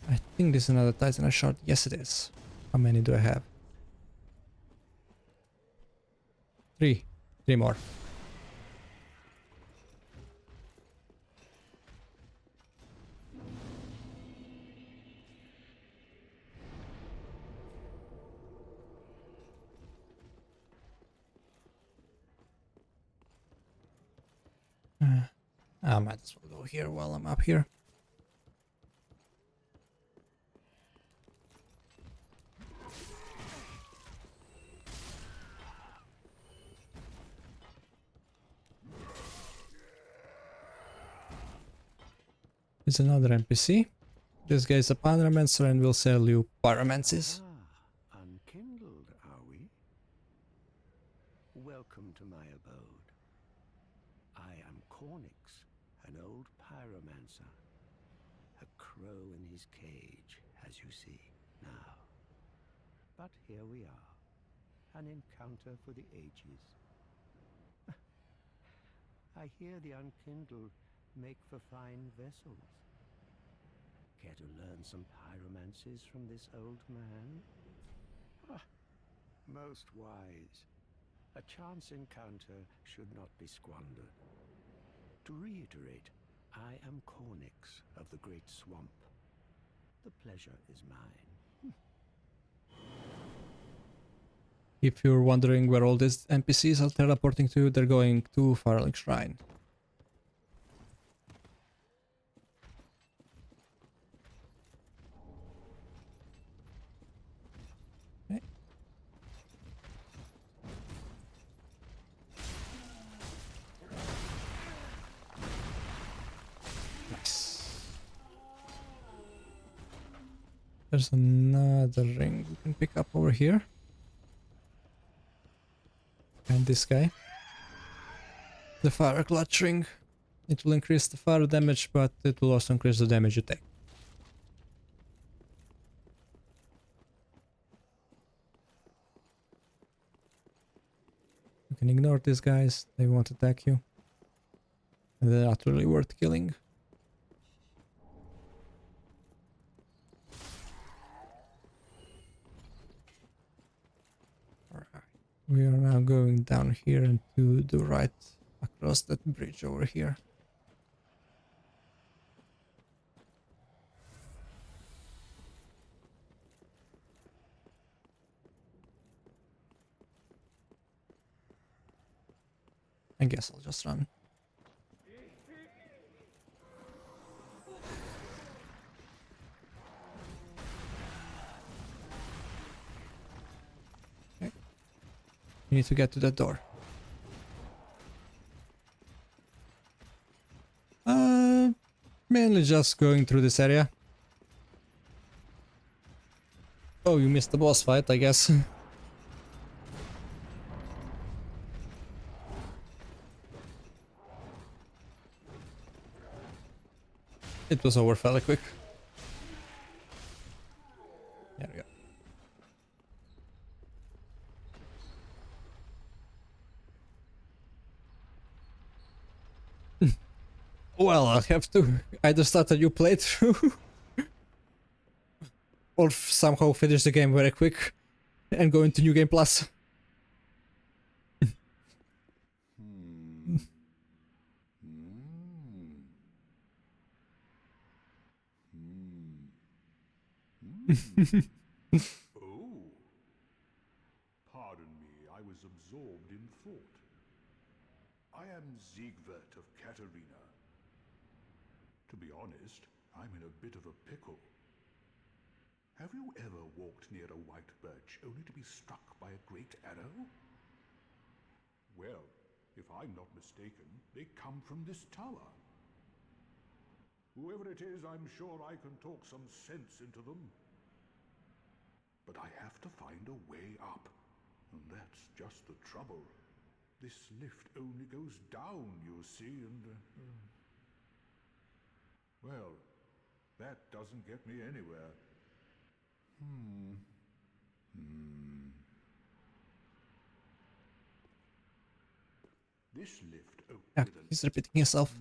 B: I think this is another Titanite shard. Yes, it is. How many do I have? 3. 3 more. I might as well go here while I'm up here. It's another NPC. This guy is a pyromancer and will sell you pyromancies.
K: Ah, unkindled, are we? Welcome to my abode. I am Cornyx, an old pyromancer. A crow in his cage, as you see now. But here we are, an encounter for the ages. I hear the unkindled make for fine vessels. Care to learn some pyromancies from this old man? Ah, most wise. A chance encounter should not be squandered. To reiterate, I am Cornyx of the Great Swamp. The pleasure is mine.
B: If you're wondering where all these NPCs are teleporting to, they're going to Firelink Shrine. There's another ring we can pick up over here. And this guy. The fire clutch ring. It will increase the fire damage, but it will also increase the damage you take. You can ignore these guys, they won't attack you. And they're not really worth killing. We are now going down here and to the right across that bridge over here. I guess I'll just run. We need to get to that door. Mainly just going through this area. Oh, you missed the boss fight, I guess. It was over fairly quick. There we go. Well, I'll have to either start a new playthrough or somehow finish the game very quick and go into New Game Plus.
F: Oh. Pardon me, I was absorbed in thought. I am Siegwart of Katarina. To be honest, I'm in a bit of a pickle. Have you ever walked near a white birch only to be struck by a great arrow? Well, if I'm not mistaken, they come from this tower. Whoever it is, I'm sure I can talk some sense into them. But I have to find a way up, and that's just the trouble. This lift only goes down, you see, and... well, that doesn't get me anywhere. This lift... oh,
B: Yeah, he's repeating himself.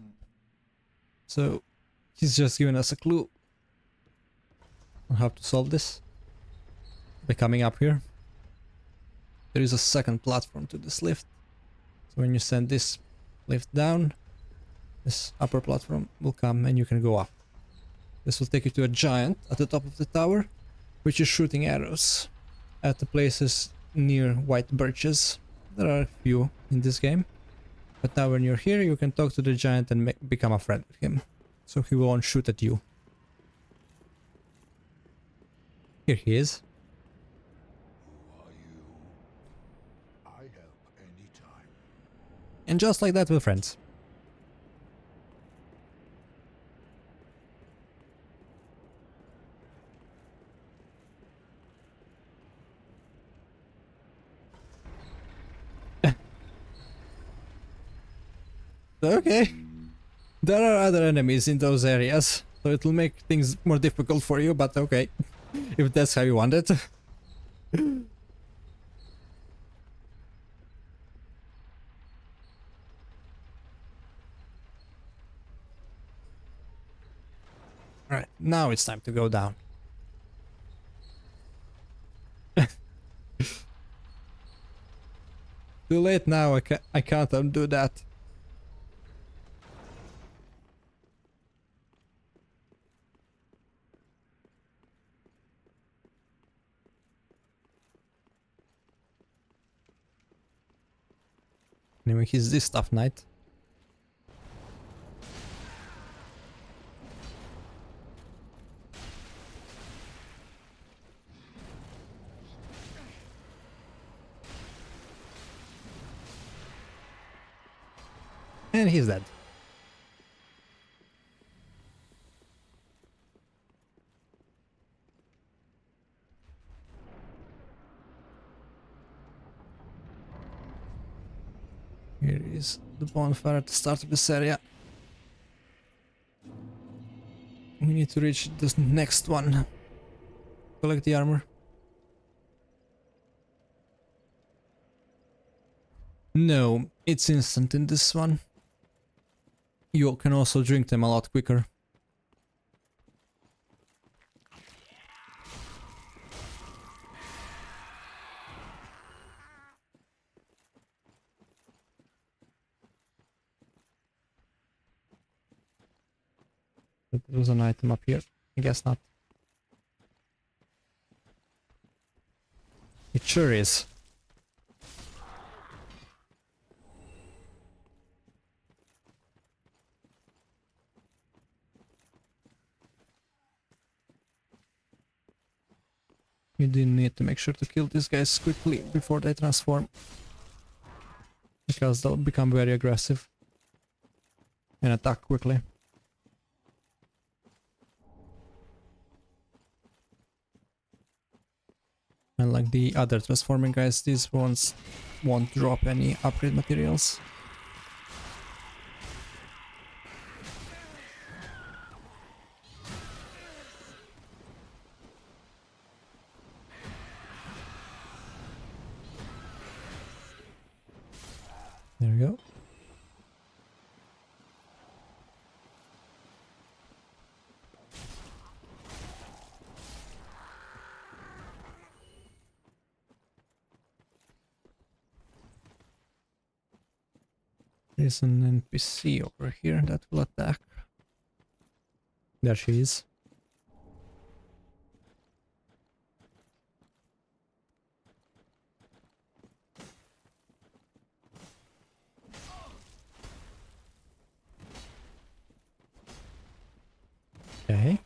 B: So, he's just giving us a clue on how to solve this. By coming up here, there is a second platform to this lift. So when you send this lift down, this upper platform will come and you can go up. This will take you to a giant at the top of the tower, which is shooting arrows at the places near white birches. There are a few in this game. But now when you're here, you can talk to the giant and become a friend with him. So he won't shoot at you. Here he is.
F: I help anytime.
B: And just like that, we're friends. Okay. There are other enemies in those areas, so it will make things more difficult for you, but okay. If that's how you want it. Alright, now it's time to go down. Too late now, I can't undo that. Anyway, he's this tough knight. And he's dead. Here is the bonfire at the start of this area. We need to reach this next one. Collect the armor. No, it's instant in this one. You can also drink them a lot quicker. But there's an item up here. I guess not. It sure is. You do need to make sure to kill these guys quickly before they transform. Because they'll become very aggressive. And attack quickly. And like the other transforming guys, these ones won't drop any upgrade materials. There we go. There's an NPC over here that will attack. There she is. Okay.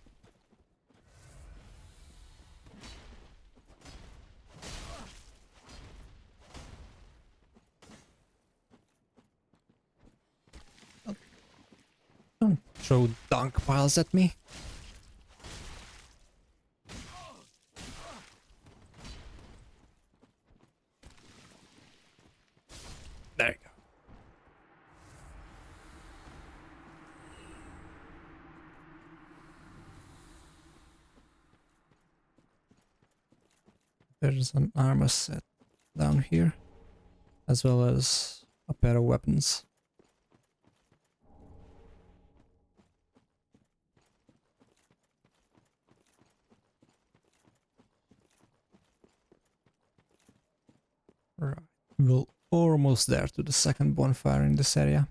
B: Don't throw dunk piles at me. There you go. There's an armor set down here, as well as a pair of weapons. Right, we're almost there to the second bonfire in this area.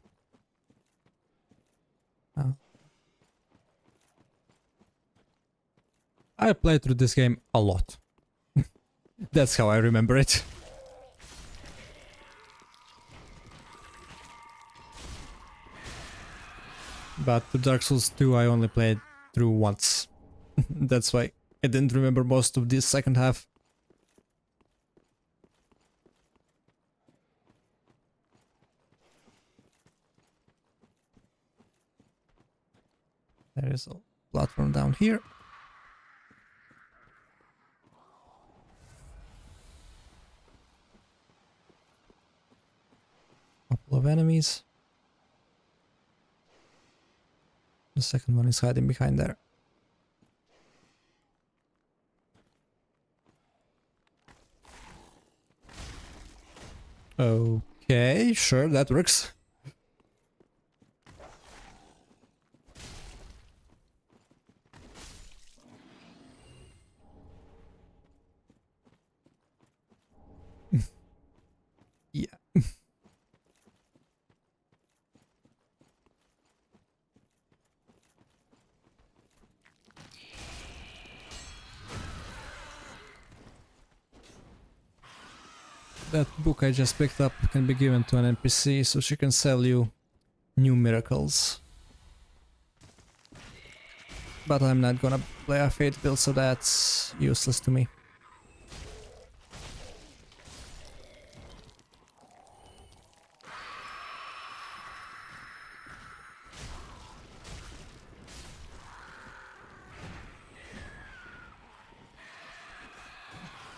B: I played through this game a lot. That's how I remember it. But the Dark Souls 2 I only played through once. That's why I didn't remember most of this second half. There is a platform down here. Couple of enemies. The second one is hiding behind there. Okay, sure, that works. Yeah. That book I just picked up can be given to an NPC so she can sell you new miracles. But I'm not gonna play a fate build, so that's useless to me.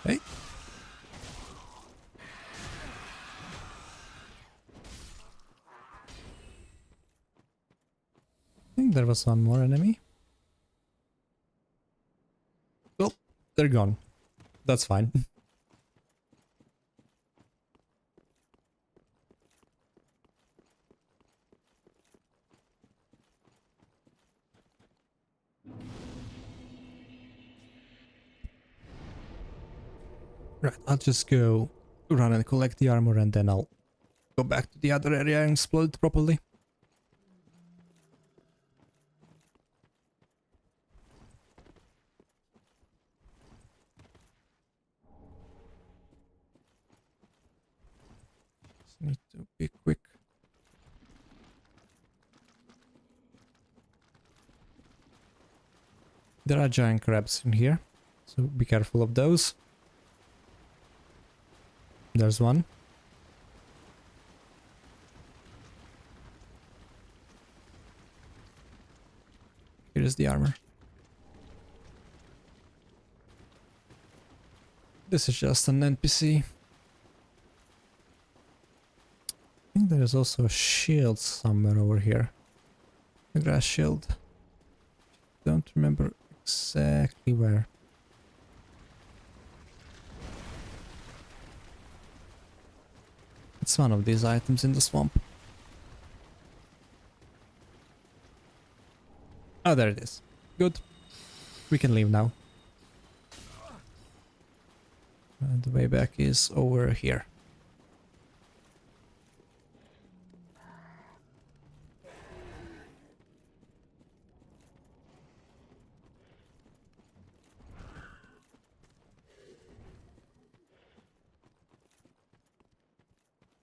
B: Hey. I think there was one more enemy. Well, they're gone. That's fine. Right, I'll just go run and collect the armor and then I'll go back to the other area and explode it properly. Just need to be quick. There are giant crabs in here, so be careful of those. There's one. Here is the armor. This is just an NPC. I think there is also a shield somewhere over here. A grass shield. Don't remember exactly where. It's one of these items in the swamp. Oh, there it is. Good. We can leave now. And the way back is over here.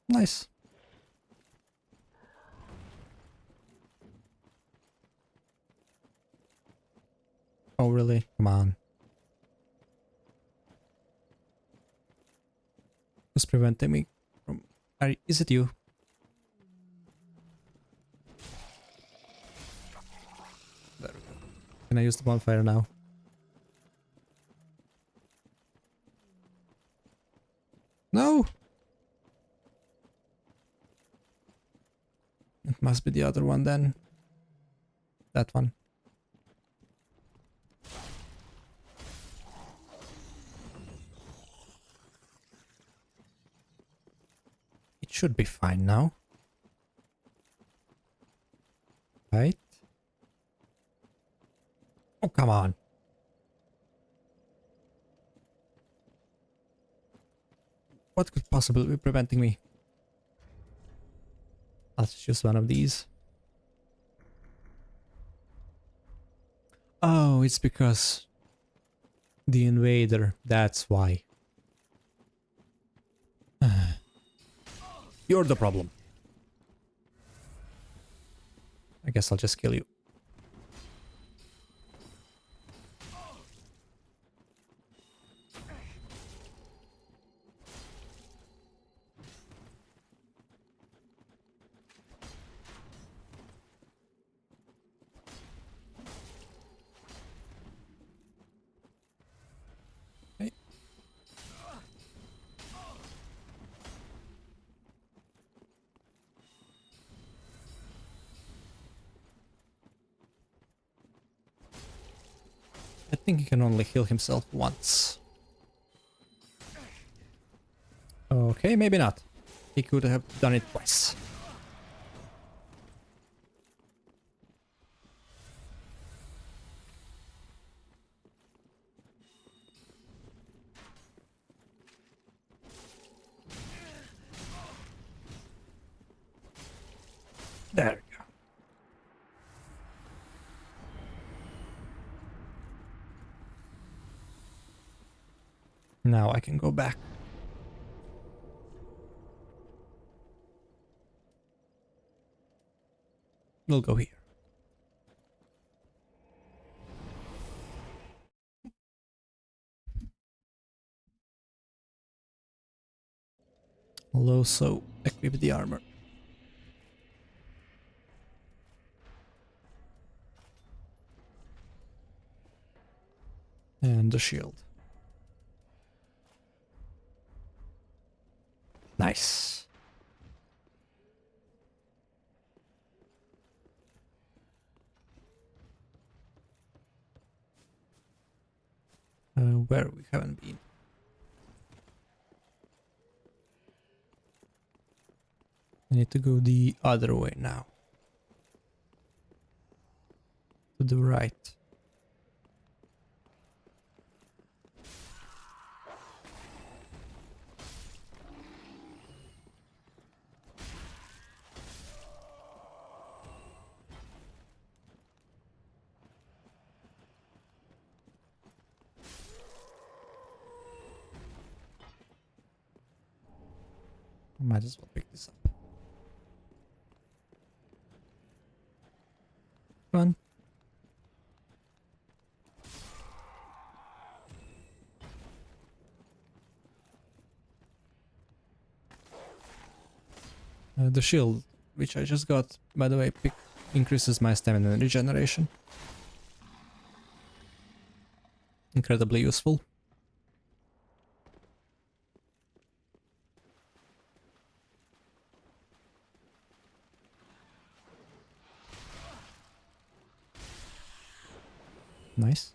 B: Nice. Oh, really? Come on. Who's preventing me from... Is it you? There we go. Can I use the bonfire now? No! It must be the other one then. That one. It should be fine now. Right? Oh, come on. What could possibly be preventing me? I'll just use one of these. Oh, it's because the invader, that's why. You're the problem. I guess I'll just kill you. Okay. I think he can only heal himself once. Okay, maybe not. He could have done it twice. There we go. Now I can go back. We'll go here. Also equip the armor. And the shield. Nice. Where we haven't been. I need to go the other way now. To the right. Might as well pick this up. Come on. The shield, which I just got, by the way, increases my stamina and regeneration. Incredibly useful. Nice.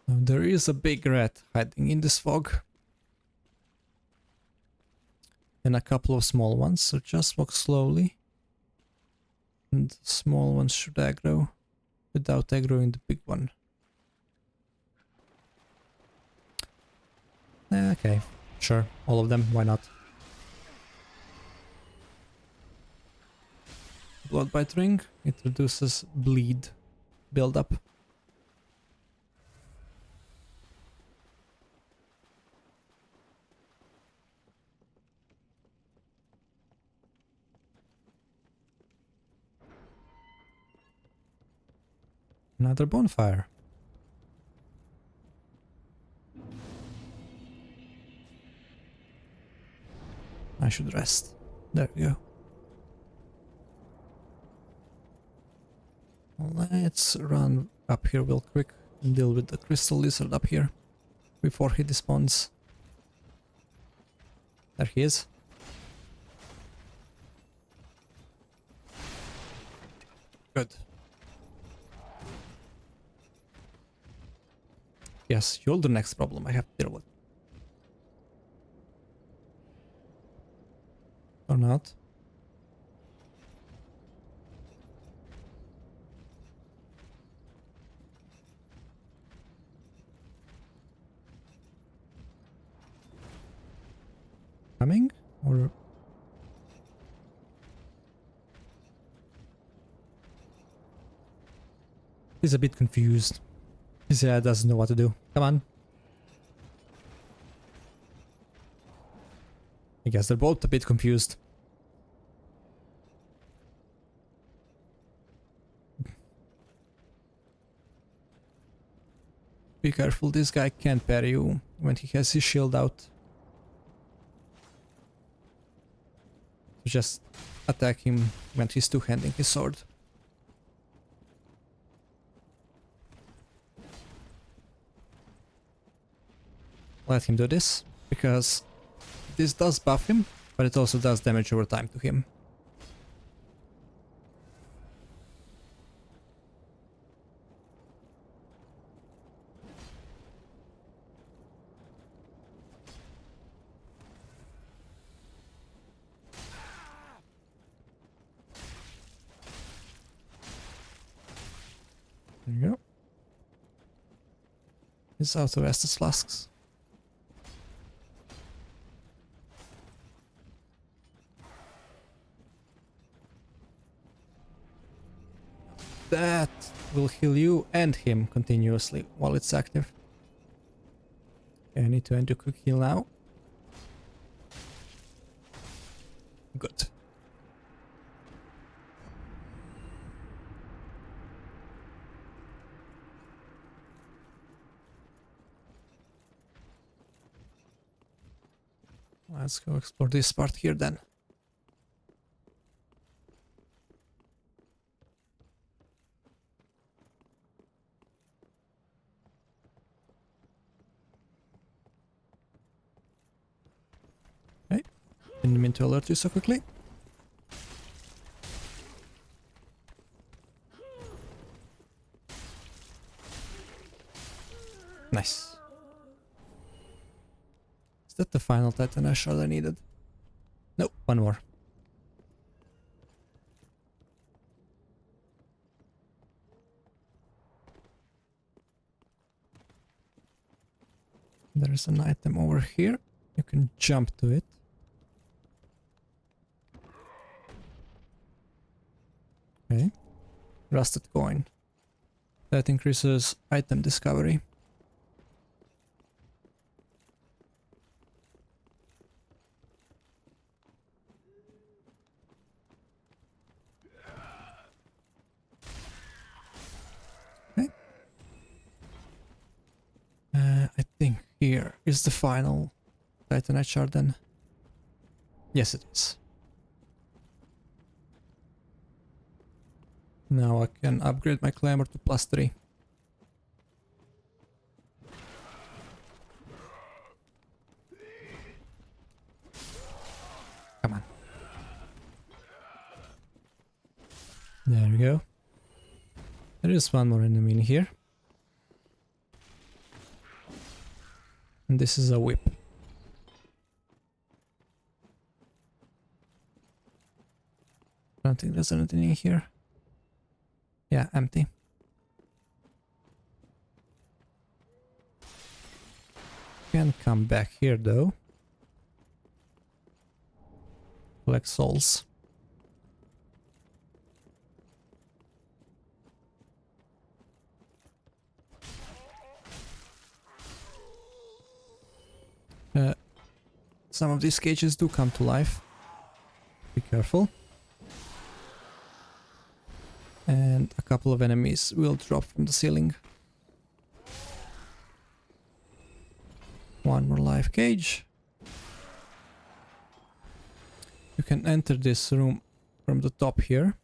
B: Now there is a big rat hiding in this fog. And a couple of small ones, so just walk slowly. And the small ones should aggro without aggroing the big one. Okay, sure, all of them, why not? Bloodbite ring, it reduces bleed buildup. Another bonfire. I should rest. There we go. Let's run up here real quick and deal with the crystal lizard up here before he despawns. There he is. Good. Yes, you're the next problem I have to deal with. Or not. Coming? Or... He's a bit confused. His head doesn't know what to do. Come on. I guess they're both a bit confused. Be careful, this guy can't parry you when he has his shield out. So just attack him when he's two-handing his sword. Let him do this, because this does buff him, but it also does damage over time to him. There you go. He's out of Estus flasks. That will heal you and him continuously while it's active. Okay, I need to end a quick heal now. Good. Let's go explore this part here then. Okay, didn't mean to alert you so quickly. Nice. Is that the final Titan shard I needed? Nope, one more. There's an item over here. You can jump to it. Okay. Rusted coin. That increases item discovery. I think here is the final Titanite shard then. Yes, it is. Now I can upgrade my Claymore to +3. Come on. There we go. There is one more enemy in here. And this is a whip. I don't think there's anything in here. Yeah, empty. Can come back here though. Collect souls. Some of these cages do come to life. Be careful. And a couple of enemies will drop from the ceiling. One more life cage. You can enter this room from the top here.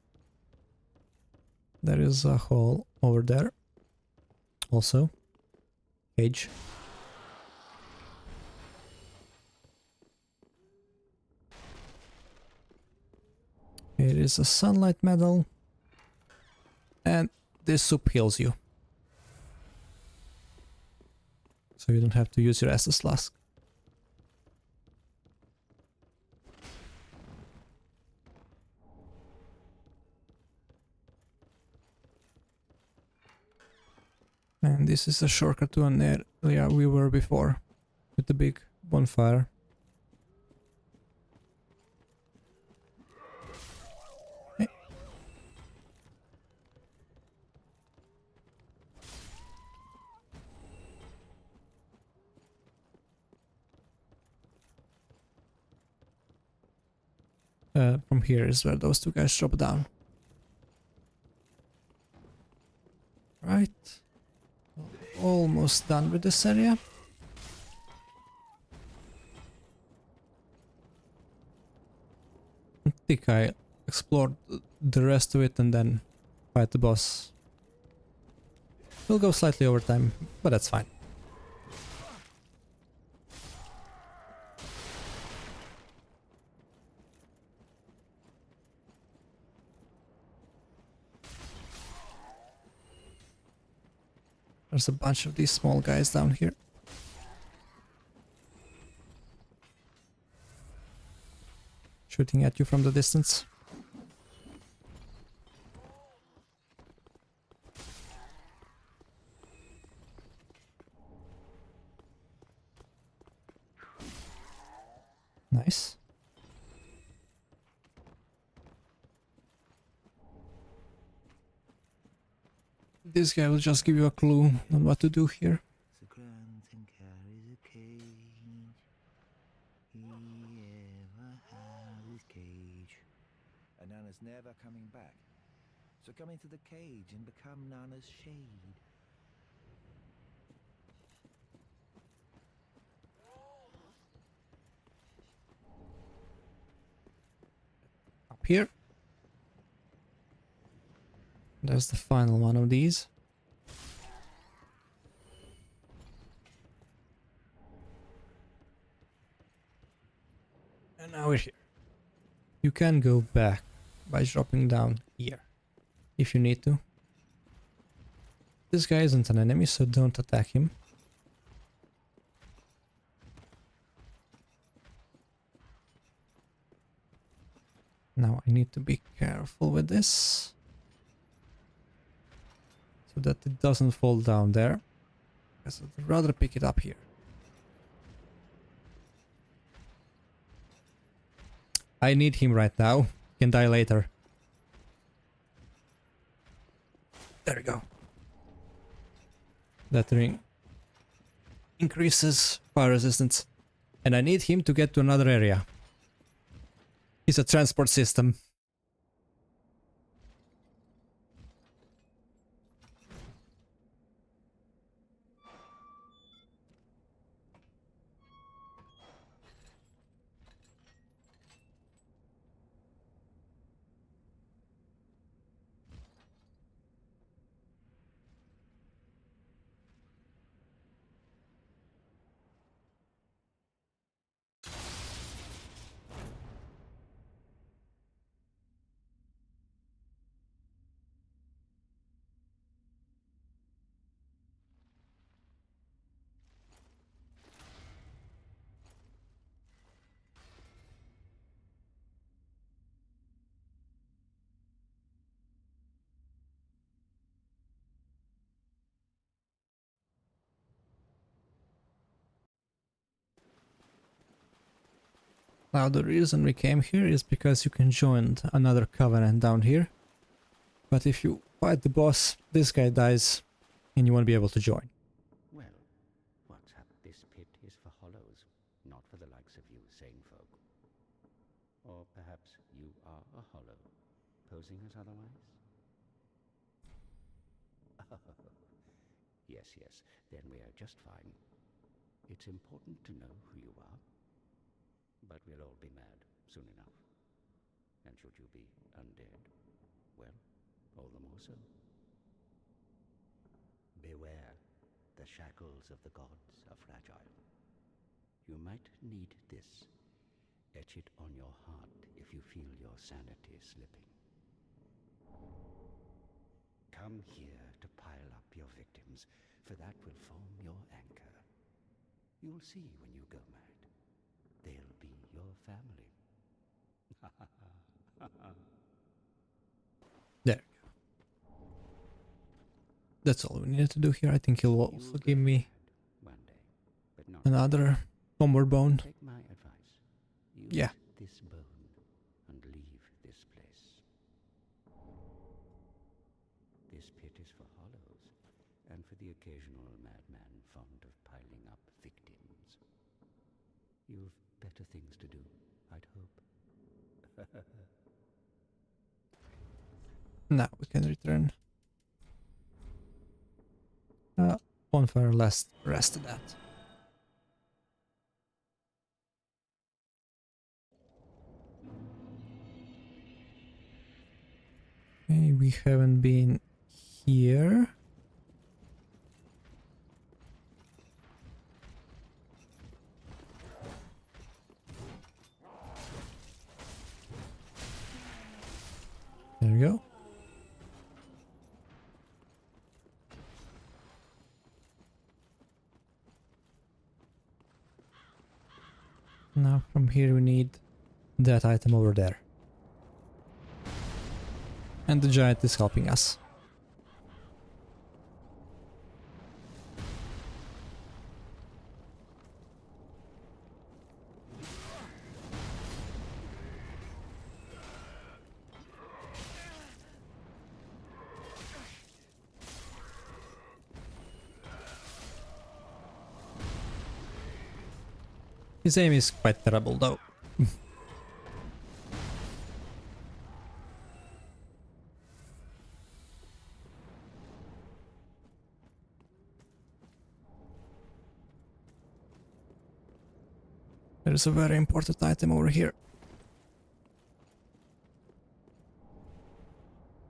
B: There is a hole over there. Also. Cage. Here is a sunlight medal. And this soup heals you. So you don't have to use your Estus flask. And this is a shortcut to an area we were before. With the big bonfire. From here is where those two guys drop down. Right. Almost done with this area. I think I explored the rest of it and then fight the boss. We'll go slightly over time, but that's fine. There's a bunch of these small guys down here. Shooting at you from the distance. Nice. This guy will just give you a clue on what to do here.
A: The grunting carries a cage. He ever had his cage.
L: And Nana's never coming back. So come into the cage and become Nana's shade.
B: Up here. There's the final one of these. And now we're here. You can go back by dropping down here, if you need to. This guy isn't an enemy, so don't attack him. Now I need to be careful with this. So that it doesn't fall down there. Because I'd rather pick it up here. I need him right now. Can die later. There we go. That ring increases fire resistance. And I need him to get to another area. He's a transport system. Now the reason we came here is because you can join another covenant down here. But if you fight the boss, this guy dies and you won't be able to join.
E: Well, what's up? This pit is for hollows, not for the likes of you sane folk. Or perhaps you are a hollow, posing as otherwise? Yes, yes, then we are just fine. It's important to know who you are, but we'll all be mad soon enough. And should you be undead, well, all the more so. Beware, the shackles of the gods are fragile. You might need this. Etch it on your heart if you feel your sanity slipping. Come here to pile up your victims, for that will form your anchor. You'll see when you go mad. They'll be your family.
B: There we go. That's all we needed to do here. I think he'll also give me another homeward bone.
E: Take my advice. Use
B: Yeah.
E: this bone and leave this place. This pit is for hollows, and for the occasional madman fond of piling up victims. You've better things to do, I'd hope.
B: Now we can return. Bonfire last rest of that. Okay, we haven't been here. There we go. Now from here we need that item over there. And the giant is helping us. His aim is quite terrible though. There is a very important item over here.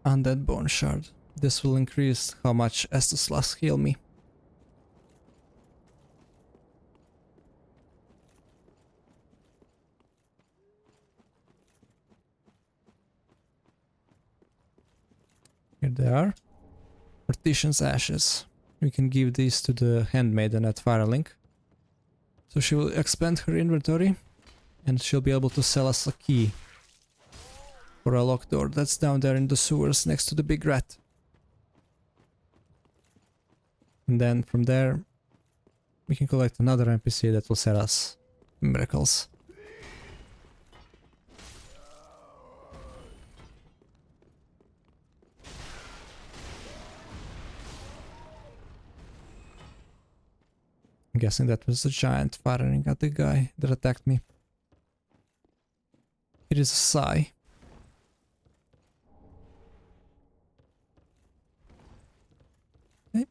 B: Undead Bone Shard. This will increase how much Estus Flask heal me. Here they are. Mortician's Ashes. We can give these to the handmaiden at Firelink. So she will expand her inventory and she'll be able to sell us a key for a locked door that's down there in the sewers next to the big rat. And then from there we can collect another NPC that will sell us miracles. I'm guessing that was the giant firing at the guy that attacked me. It is a sigh. Okay.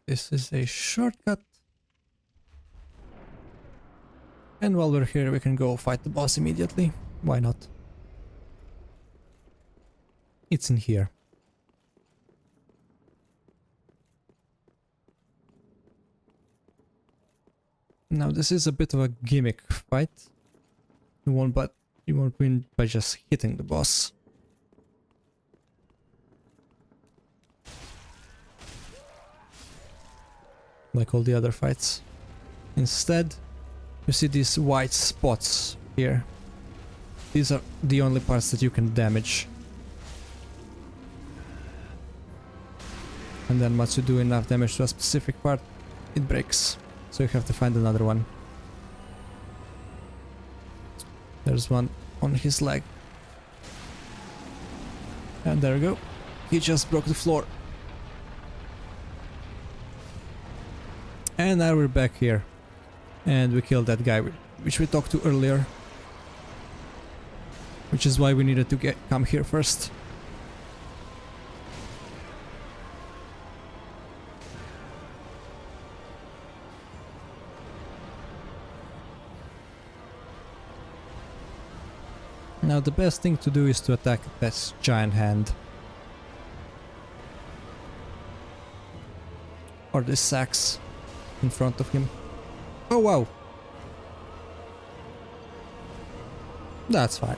B: This is a shortcut. And while we're here, we can go fight the boss immediately. Why not? It's in here. Now this is a bit of a gimmick fight. You won't win by just hitting the boss. Like all the other fights. Instead, you see these white spots here. These are the only parts that you can damage. And then once you do enough damage to a specific part, it breaks. So you have to find another one. There's one on his leg. And there we go. He just broke the floor. And now we're back here. And we killed that guy which we talked to earlier. Which is why we needed to come here first. Now the best thing to do is to attack this giant hand. Or this sax in front of him. Oh wow! That's fine.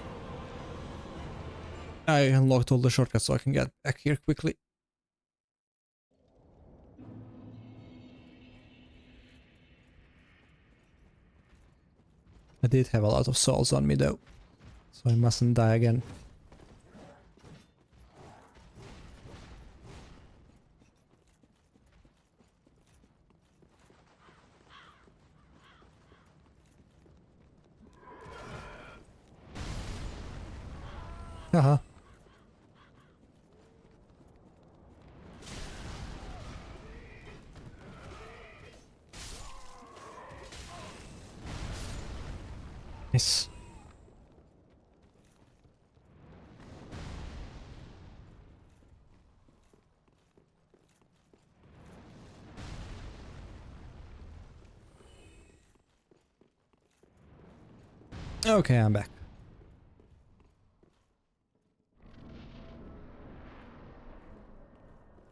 B: I unlocked all the shortcuts so I can get back here quickly. I did have a lot of souls on me though, so I mustn't die again. Haha. Nice. Okay, I'm back.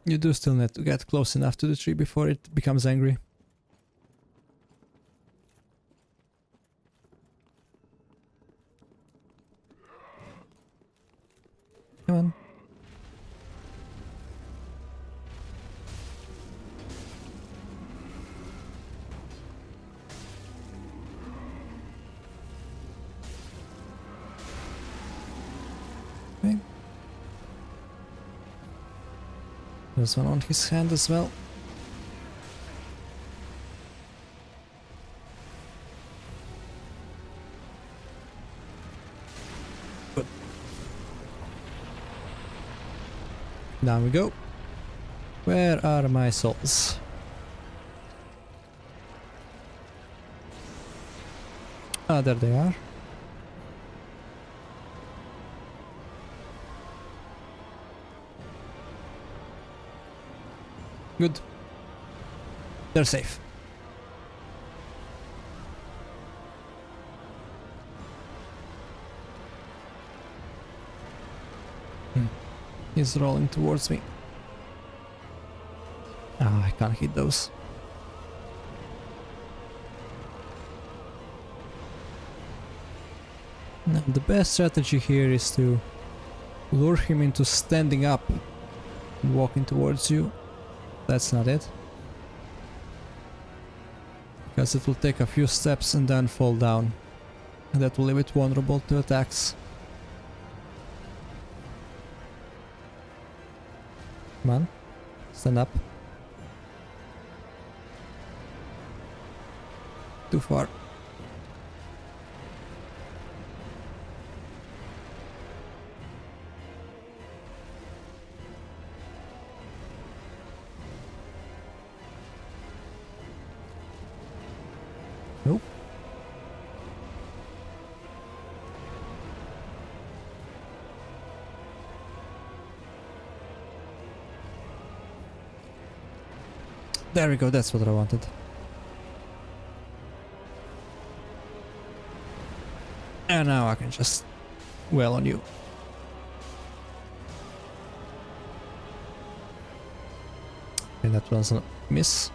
B: You do still need to get close enough to the tree before it becomes angry. Come on. Okay. There's one on his hand as well. Good. Down we go. Where are my souls? Ah, there they are. Good. They're safe. He's rolling towards me. Ah, I can't hit those. Now, the best strategy here is to lure him into standing up and walking towards you. That's not it. Because it will take a few steps and then fall down. And that will leave it vulnerable to attacks. Come on. Stand up. Too far. Nope. There we go, that's what I wanted. And now I can just wail on you. And that was a miss.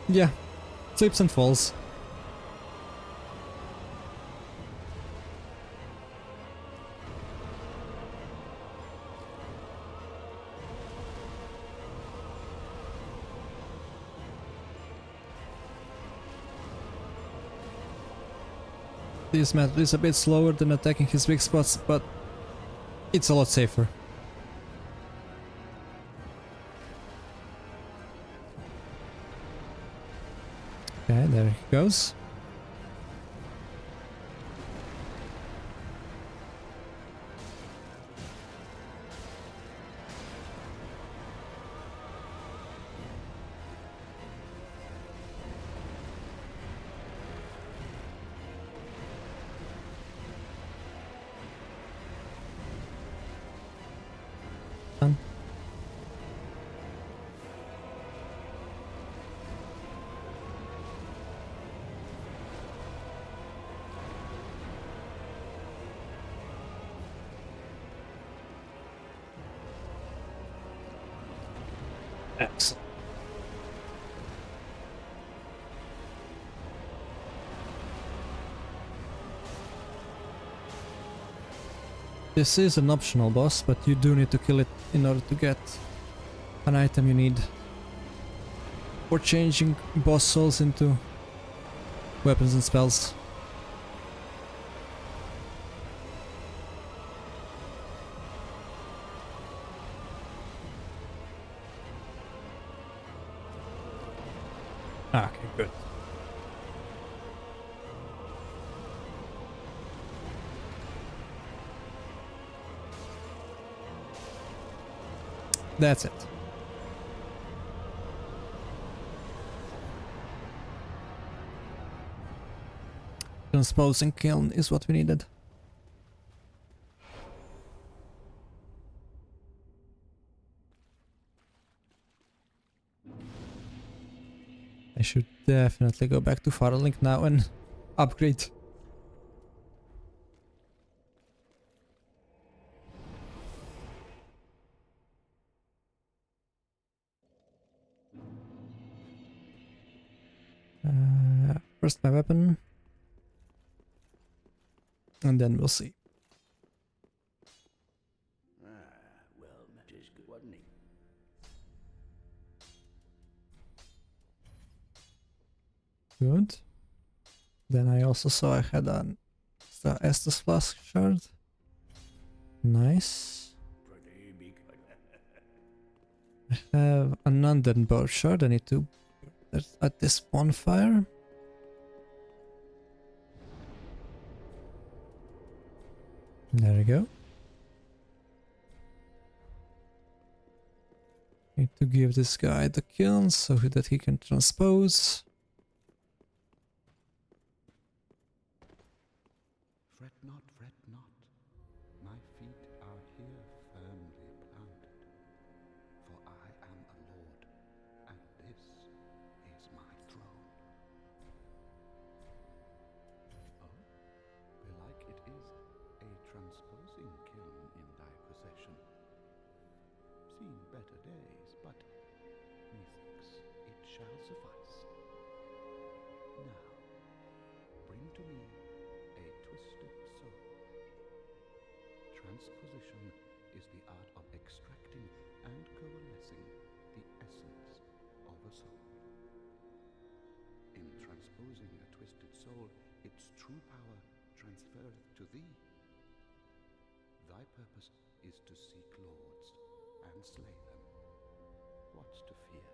B: Yeah, slips and falls. This method is a bit slower than attacking his weak spots, but it's a lot safer. Okay, there he goes. Excellent. This is an optional boss, but you do need to kill it in order to get an item you need for changing boss souls into weapons and spells. Okay, good. That's it. Transposing kiln is what we needed. I should definitely go back to Firelink now and upgrade. First my weapon. And then we'll see.
E: Well, that is good, wasn't it?
B: Good. Then I also saw I had an Estus Flask shard. Nice.
E: Pretty big.
B: I have an Undead Bow shard. I need to at this bonfire. There we go. Need to give this guy the kiln so that he can transpose.
G: Fret not, fret not. My feet are here firmly planted. For I am a lord, and this is my throne. Oh, belike it is a transposing kiln in thy possession. Seen better days, but methinks it shall suffice. Now, bring to me a twisted soul. Transposition is the art of extracting and coalescing the essence of a soul. In transposing a twisted soul, its true power transferreth to thee. Thy purpose is to seek lords and slay them. What's to fear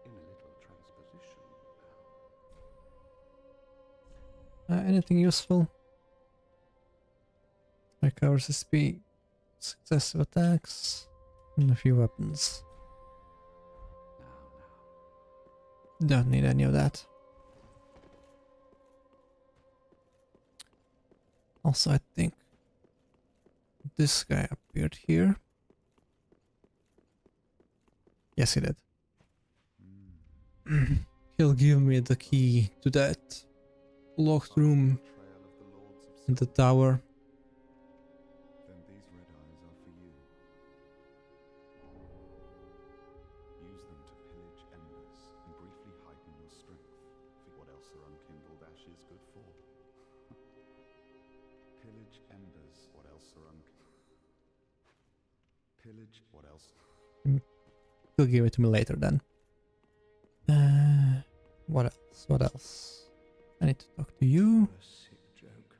G: in a little transposition now?
B: Anything useful? Recovers SP, successive attacks, and a few weapons. Don't need any of that. Also, I think this guy appeared here. Yes, he did. He'll give me the key to that locked room in the tower.
F: Then these red eyes are for you. Use them to pillage embers and briefly heighten your strength. For what else are unkindled ashes good for? Pillage embers. What else are Pillage. What else?
B: He'll give it to me later then. What else? What else? I need to talk to you.
F: A sick joke.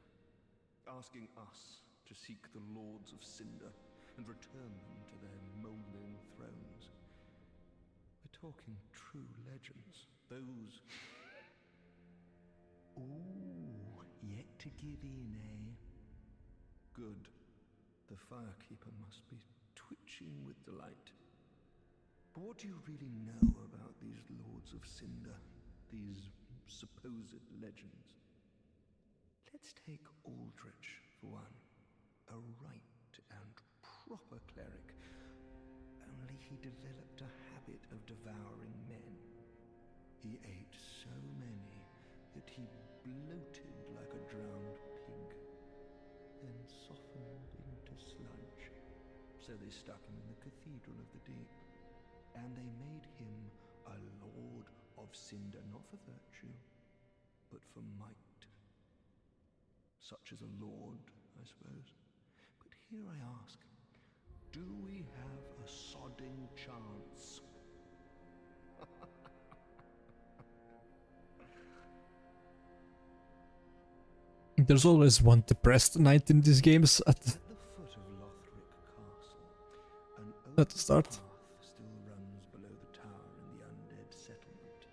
F: Asking us to seek the Lords of Cinder and return them to their molding thrones. We're talking true legends. Those...
D: Oh, yet to give in, eh?
F: Good. The Firekeeper must be twitching with delight. But what do you really know about these Lords of Cinder? These supposed legends? Let's take Aldrich for one. A right and proper cleric. Only he developed a habit of devouring men. He ate so many that he bloated like a drowned pig, then softened into sludge. So they stuck him in the Cathedral of the Deep, and they made him Cinder not for virtue, but for might. Such as a lord, I suppose. But here I ask, do we have a sodding chance?
B: There's always one depressed knight in these games at
F: The foot of Lothric Castle, an
B: at the
F: open
B: start.
F: path still runs below the tower and the undead settlement.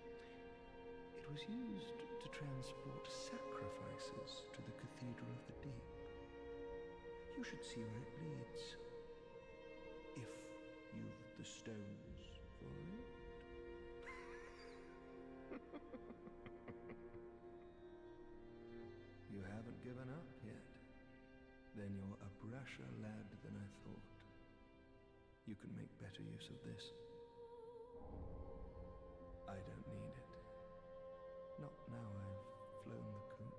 F: It was used to transport sacrifices to the Cathedral of the Deep. You should see where it leads, if you've the stones for it. You haven't given up yet? Then you're a brasher lad than I thought. You can make better use of this. I don't need it. Not now I've flown the coop.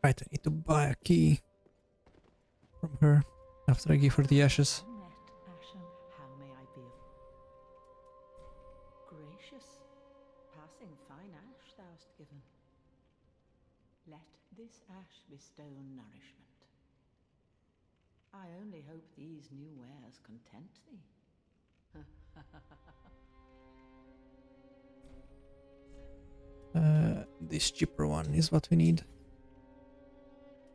B: Right, I need to buy a key from her after I give her the ashes.
D: Met Asham, how may I be of gracious? Passing fine ash thou hast given. Let this ash bestow nourishment. I only hope these new wares content thee.
B: This cheaper one is what we need.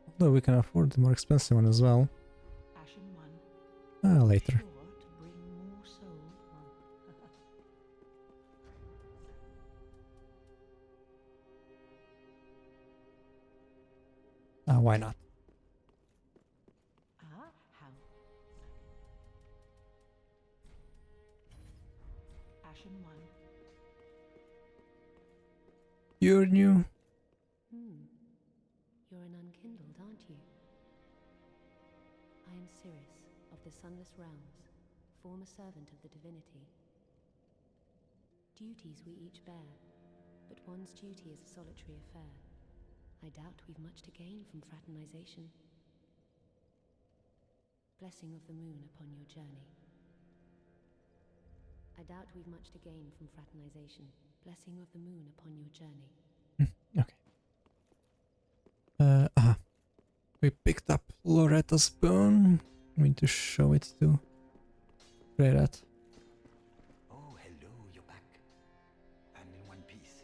B: Although we can afford the more expensive one as well.
D: Ashen one,
B: Later.
D: sure to bring more soul.
B: Why not?
D: Ah, how? Ashen one.
B: You're new.
C: You're an unkindled, aren't you? I am Cirrus, of the Sunless Realms, former servant of the divinity. Duties we each bear, but one's duty is a solitary affair. I doubt we've much to gain from fraternization. Blessing of the moon upon your journey. I doubt we've much to gain from fraternization. Blessing of the moon upon your journey.
B: Okay. We picked up Loretta's bone. We need to show it to Rayrat.
I: Oh, hello, you're back. And in one piece.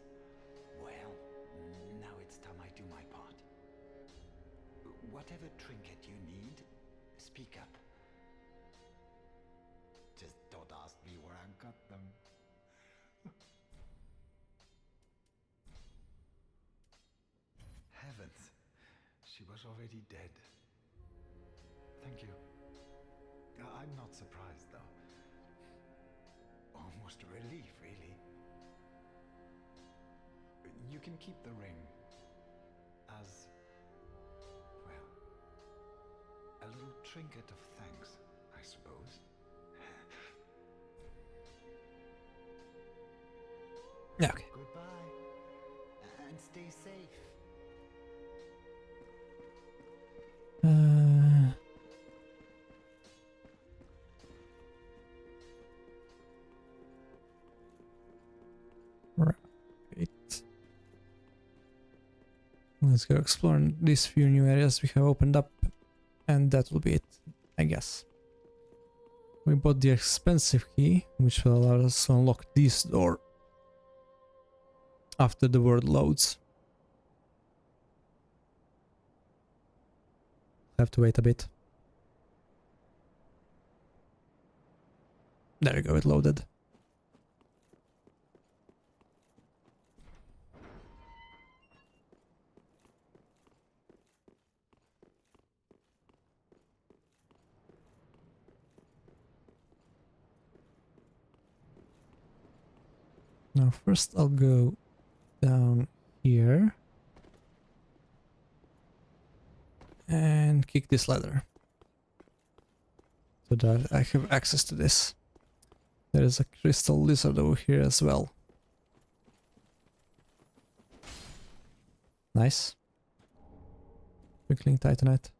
I: Well, now it's time I do my part. Whatever trinket you need, speak up. Just don't ask me where I got them. Heavens, she was already dead. Thank you. I'm not surprised, though. Almost a relief, really. You can keep the ring as, well, a little trinket of thanks, I suppose.
B: Yeah, okay.
I: Goodbye, and stay safe.
B: Right. Let's go explore these few new areas we have opened up, and that will be it, I guess. We bought the expensive key, which will allow us to unlock this door after the world loads. Have to wait a bit. There you go, it loaded. Now first I'll go down here and kick this ladder so that I have access to this. There is a crystal lizard over here as well. Nice. Twinkling Titanite.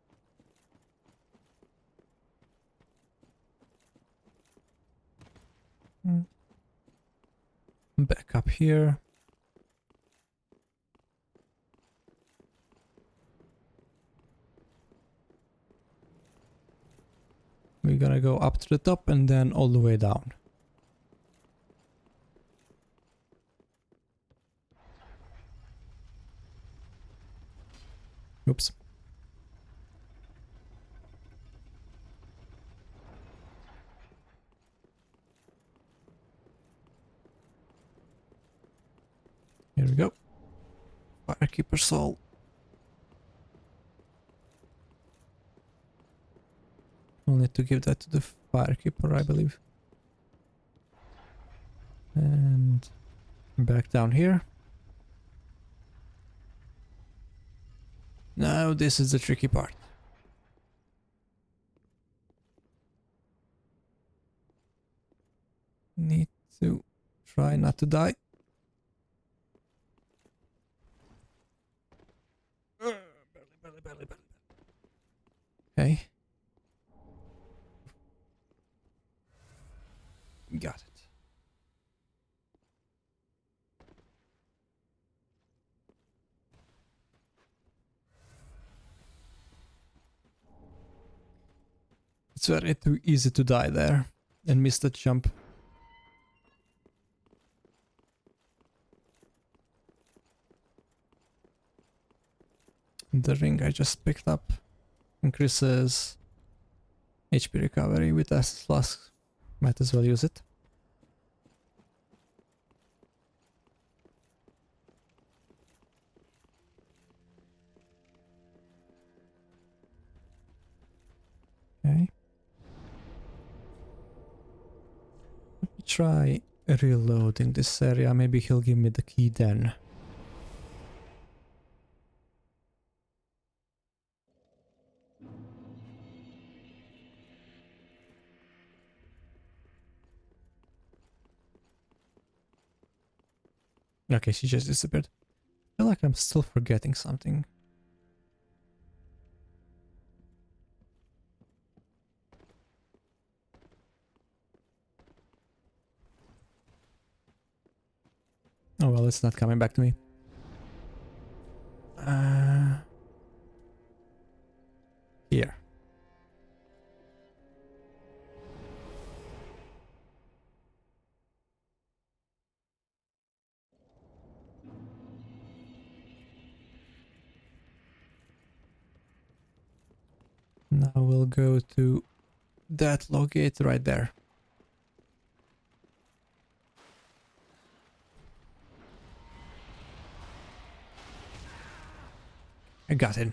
B: Back up here. We're gonna go up to the top and then all the way down. Oops. Here we go. Firekeeper soul. We'll need to give that to the firekeeper, I believe. And back down here. Now this is the tricky part. Need to try not to die. Okay. Got it. It's very too easy to die there and miss that jump. The ring I just picked up increases HP recovery with Estus Flask. Might as well use it. Okay. Let me try reloading this area. Maybe he'll give me the key then. Okay, she just disappeared. I feel like I'm still forgetting something. Oh well, it's not coming back to me. Here. Now we'll go to that log gate right there. I got it.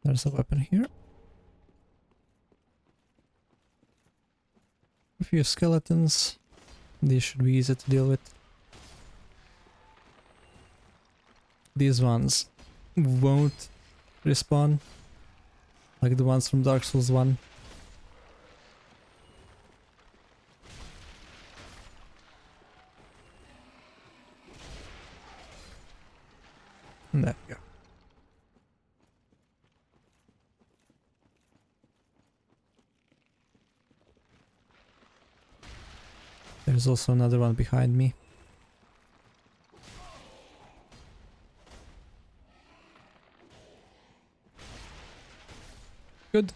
B: There's a weapon here. A few skeletons. These should be easy to deal with. These ones won't respawn like the ones from Dark Souls 1. And there we go. There's also another one behind me. Good.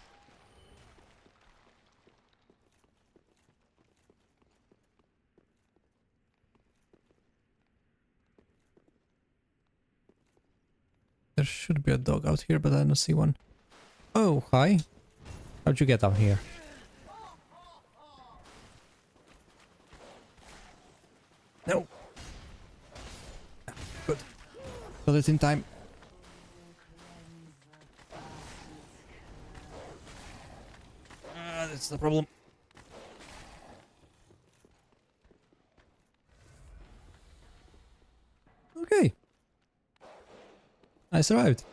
B: There should be a dog out here, but I don't see one. Oh, hi. How'd you get down here? No. Good. Got it in time. That's the problem. Okay. I survived.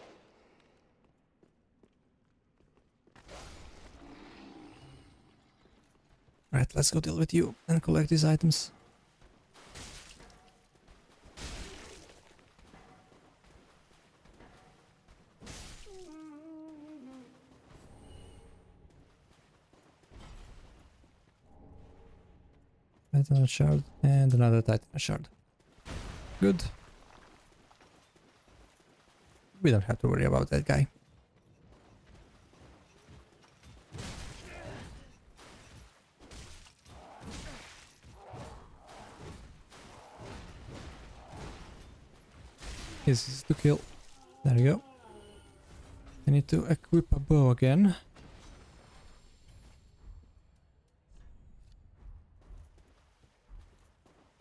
B: Right, let's go deal with you and collect these items. Titan shard and another Titan shard. Good. We don't have to worry about that guy. This is to kill. There we go. I need to equip a bow again.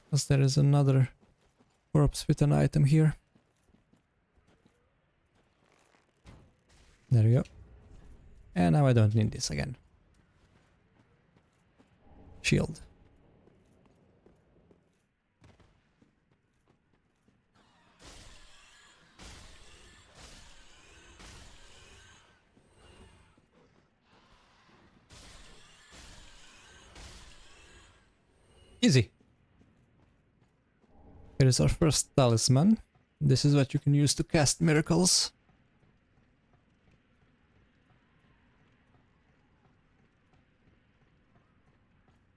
B: Because there is another corpse with an item here. There we go. And now I don't need this again. Shield. Easy. Here is our first talisman. This is what you can use to cast miracles.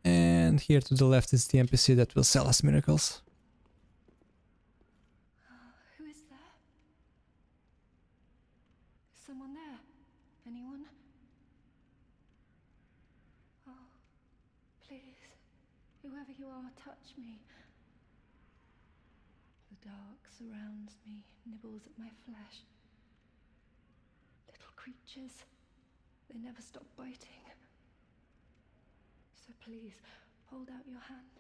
B: And here to the left is the NPC that will sell us miracles.
C: Who is there? Is someone there? Anyone? Oh, please, whoever you are, touch me. The dark surrounds me, nibbles at my flesh. Little creatures, they never stop biting. So please, hold out your hand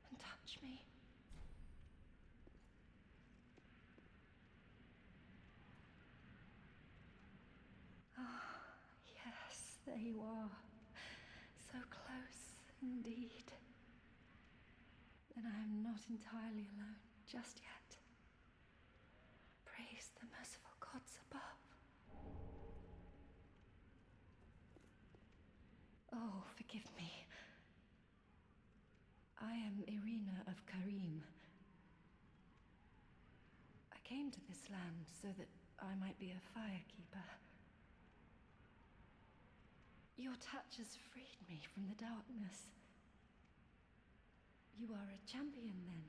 C: and touch me. Ah, yes, there you are. So close indeed. Then I am not entirely alone just yet. Praise the merciful gods above. Oh, forgive me. I am Irina of Carim. I came to this land so that I might be a firekeeper. Your touch has freed me from the darkness. You are a champion, then?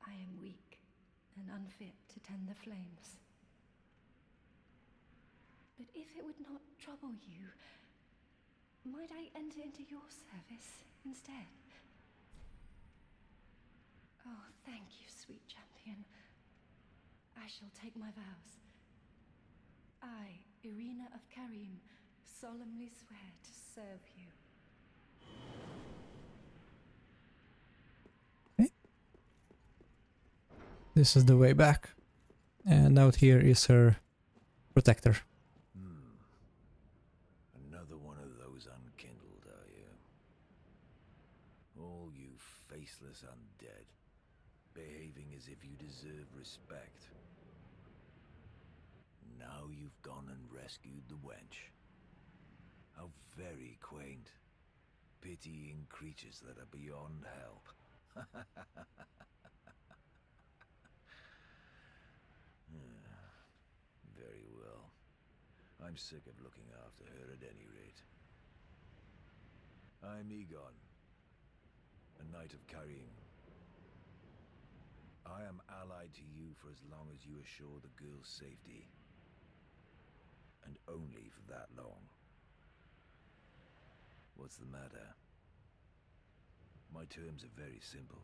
C: I am weak and unfit to tend the flames. But if it would not trouble you, might I enter into your service instead? Oh, thank you, sweet champion. I shall take my vows. I, Irina of Carim, solemnly swear to serve you.
B: This is the way back. And out here is her protector.
M: Another one of those unkindled, are you? All you faceless undead, behaving as if you deserve respect. Now you've gone and rescued the wench. How very quaint. Pitying creatures that are beyond help. Very well. I'm sick of looking after her at any rate. I'm Egon, a knight of Carim. I am allied to you for as long as you assure the girl's safety. And only for that long. What's the matter? My terms are very simple.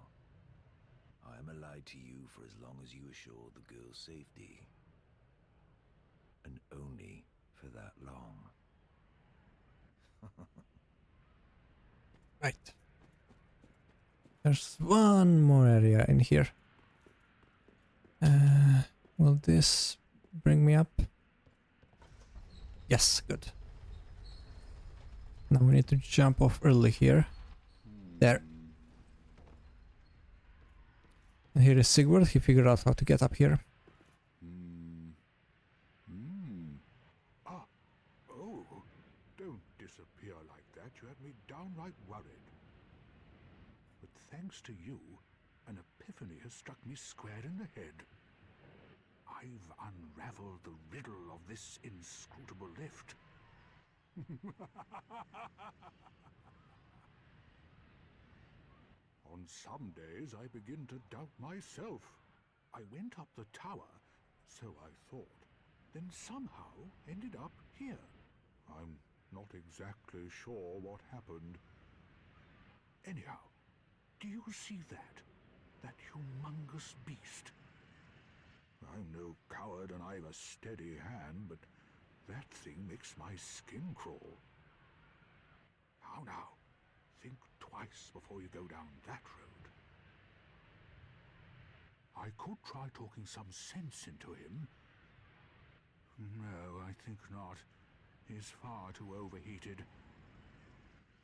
M: I am allied to you for as long as you assure the girl's safety. And only for that long.
B: Right. There's one more area in here. Will this bring me up? Yes, good. Now we need to jump off early here. There. And here is Sigurd. He figured out how to get up here.
N: Oh, don't disappear like that. You had me downright worried. But thanks to you, an epiphany has struck me square in the head. I've unraveled the riddle of this inscrutable lift. On some days I begin to doubt myself. I went up the tower, so I thought, then somehow ended up here. I'm not exactly sure what happened. Anyhow, do you see that? That humongous beast? I'm no coward and I've a steady hand, but that thing makes my skin crawl. How now? Think twice before you go down that road. I could try talking some sense into him. No, I think not. He's far too overheated.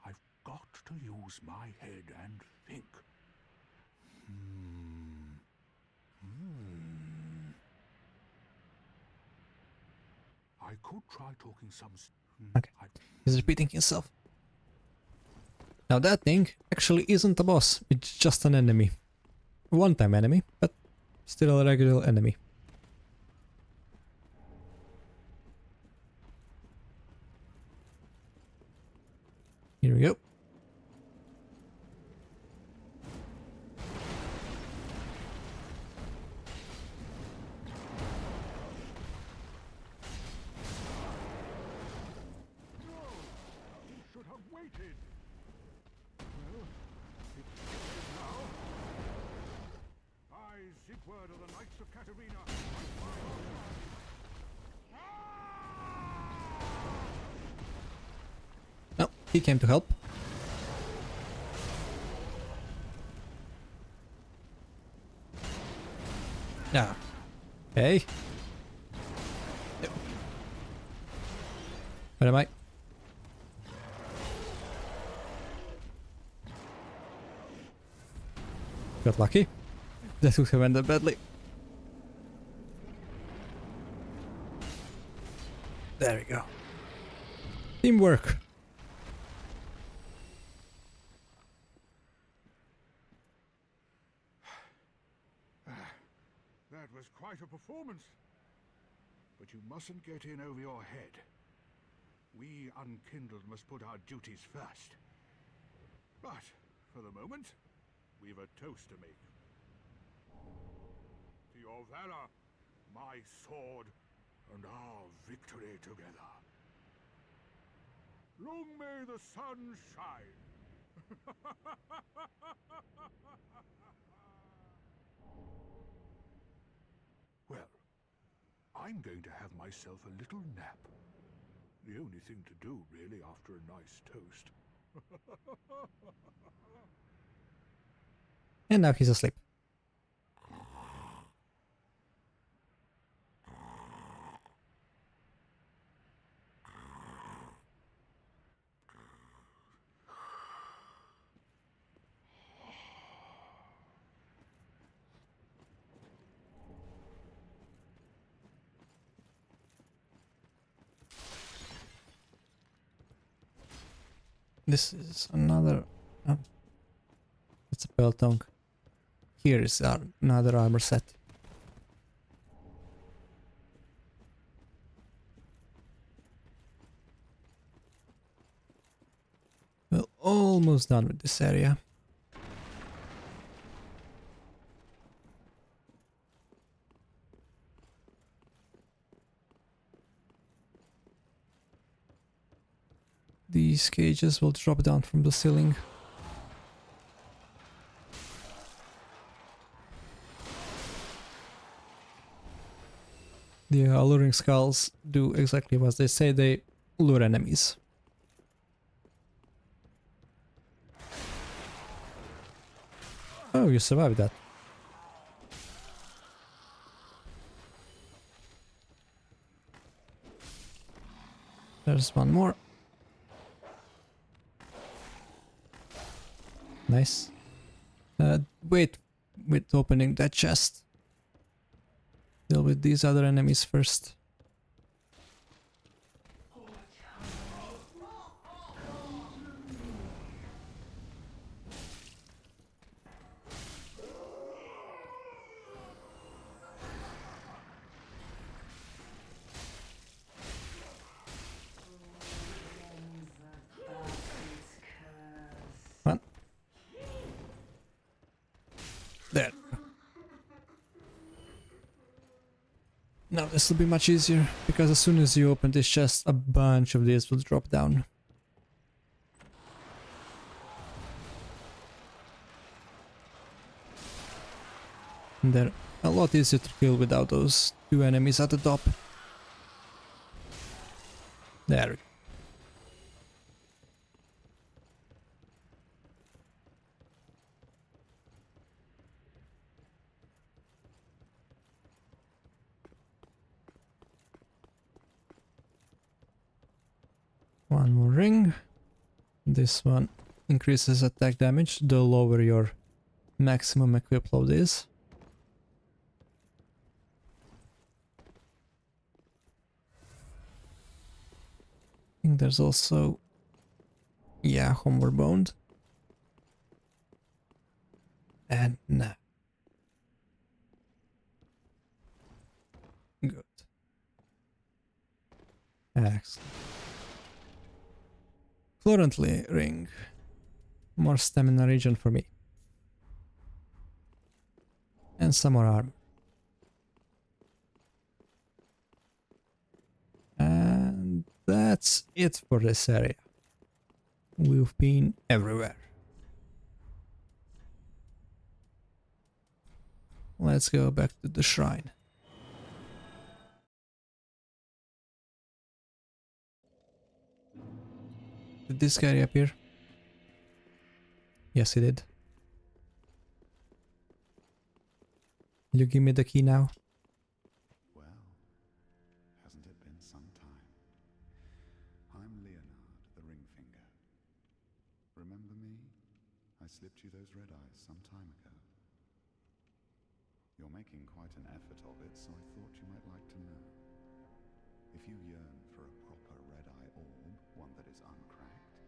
N: I've got to use my head and think. I could try talking some...
B: Okay, he's repeating himself. Now that thing actually isn't a boss, it's just an enemy. One-time enemy, but still a regular enemy. Here we go.
N: Should have waited. Well, it's now. I, Sigurd of the Knights of Katarina.
B: No, he came to help. Yeah. Hey. Yep. Where am I? Got lucky. That would have ended badly. There we go. Teamwork.
N: That was quite a performance. But you mustn't get in over your head. We Unkindled must put our duties first. But, for the moment, we've a toast to make. To your valor, my sword, and our victory together. Long may the sun shine. Well, I'm going to have myself a little nap. The only thing to do, really, after a nice toast.
B: And now he's asleep. This is another... Oh. It's a Peltongue. Here is another armor set. We're almost done with this area. These cages will drop down from the ceiling. The alluring skulls do exactly what they say, they lure enemies. Oh, you survived that. There's one more. Nice. Wait with opening that chest. Deal with these other enemies first. There. Now this will be much easier, because as soon as you open this chest, a bunch of these will drop down. And they're a lot easier to kill without those two enemies at the top. There we go. One more ring. This one increases attack damage the lower your maximum equip load is. I think there's also, yeah, homeward bound. And no. Good. Excellent. Currently ring. More stamina regen for me. And some more armor. And that's it for this area. We've been everywhere. Let's go back to the shrine. Did this guy appear? Yes, he did. Will you give me the key now?
G: Well, hasn't it been some time? I'm Leonard, the Ringfinger. Remember me? I slipped you those red eyes some time ago. You're making quite an effort of it, so I thought you might like to know. If you yearn for a proper red-eye orb, one that is uncracked,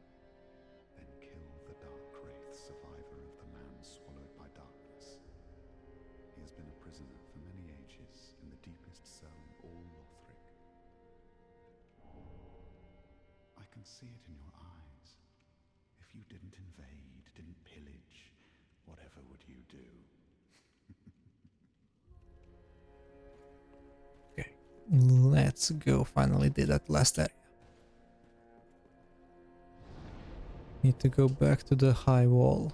G: then kill the Dark Wraith, survivor of the man swallowed by darkness. He has been a prisoner for many ages in the deepest cell in all Lothric. I can see it in your eyes. If you didn't invade, didn't pillage, whatever would you do?
B: Let's go. Finally did that last area. Need to go back to the high wall.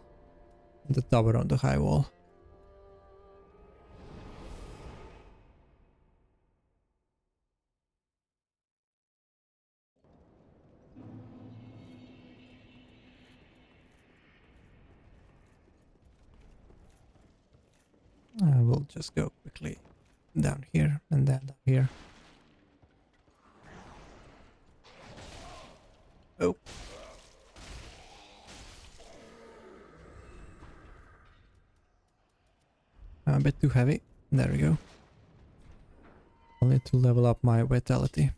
B: The tower on the high wall. I will just go quickly down here and then down here. Oh. I'm a bit too heavy. There we go. I'll need to level up my vitality.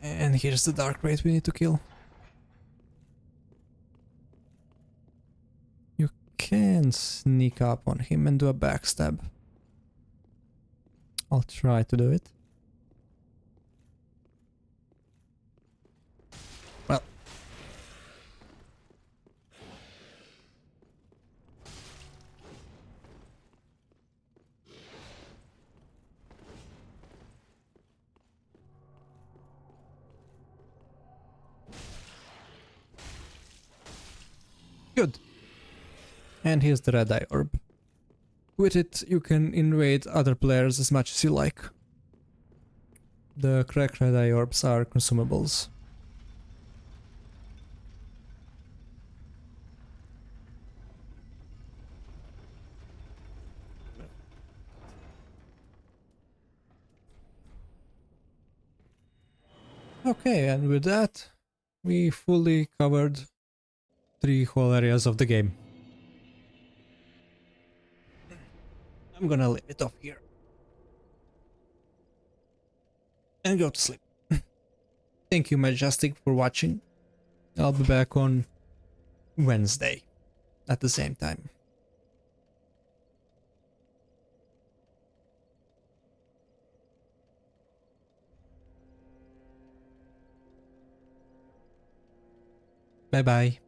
B: And here's the Dark Wraith we need to kill. You can sneak up on him and do a backstab. I'll try to do it. Well. Good. And here's the red eye orb. With it you can invade other players as much as you like. The cracked red eye orbs are consumables. Okay, and with that we fully covered 3 whole areas of the game. I'm gonna leave it off here. And go to sleep. Thank you, Majestic, for watching. I'll be back on Wednesday at the same time. Bye bye.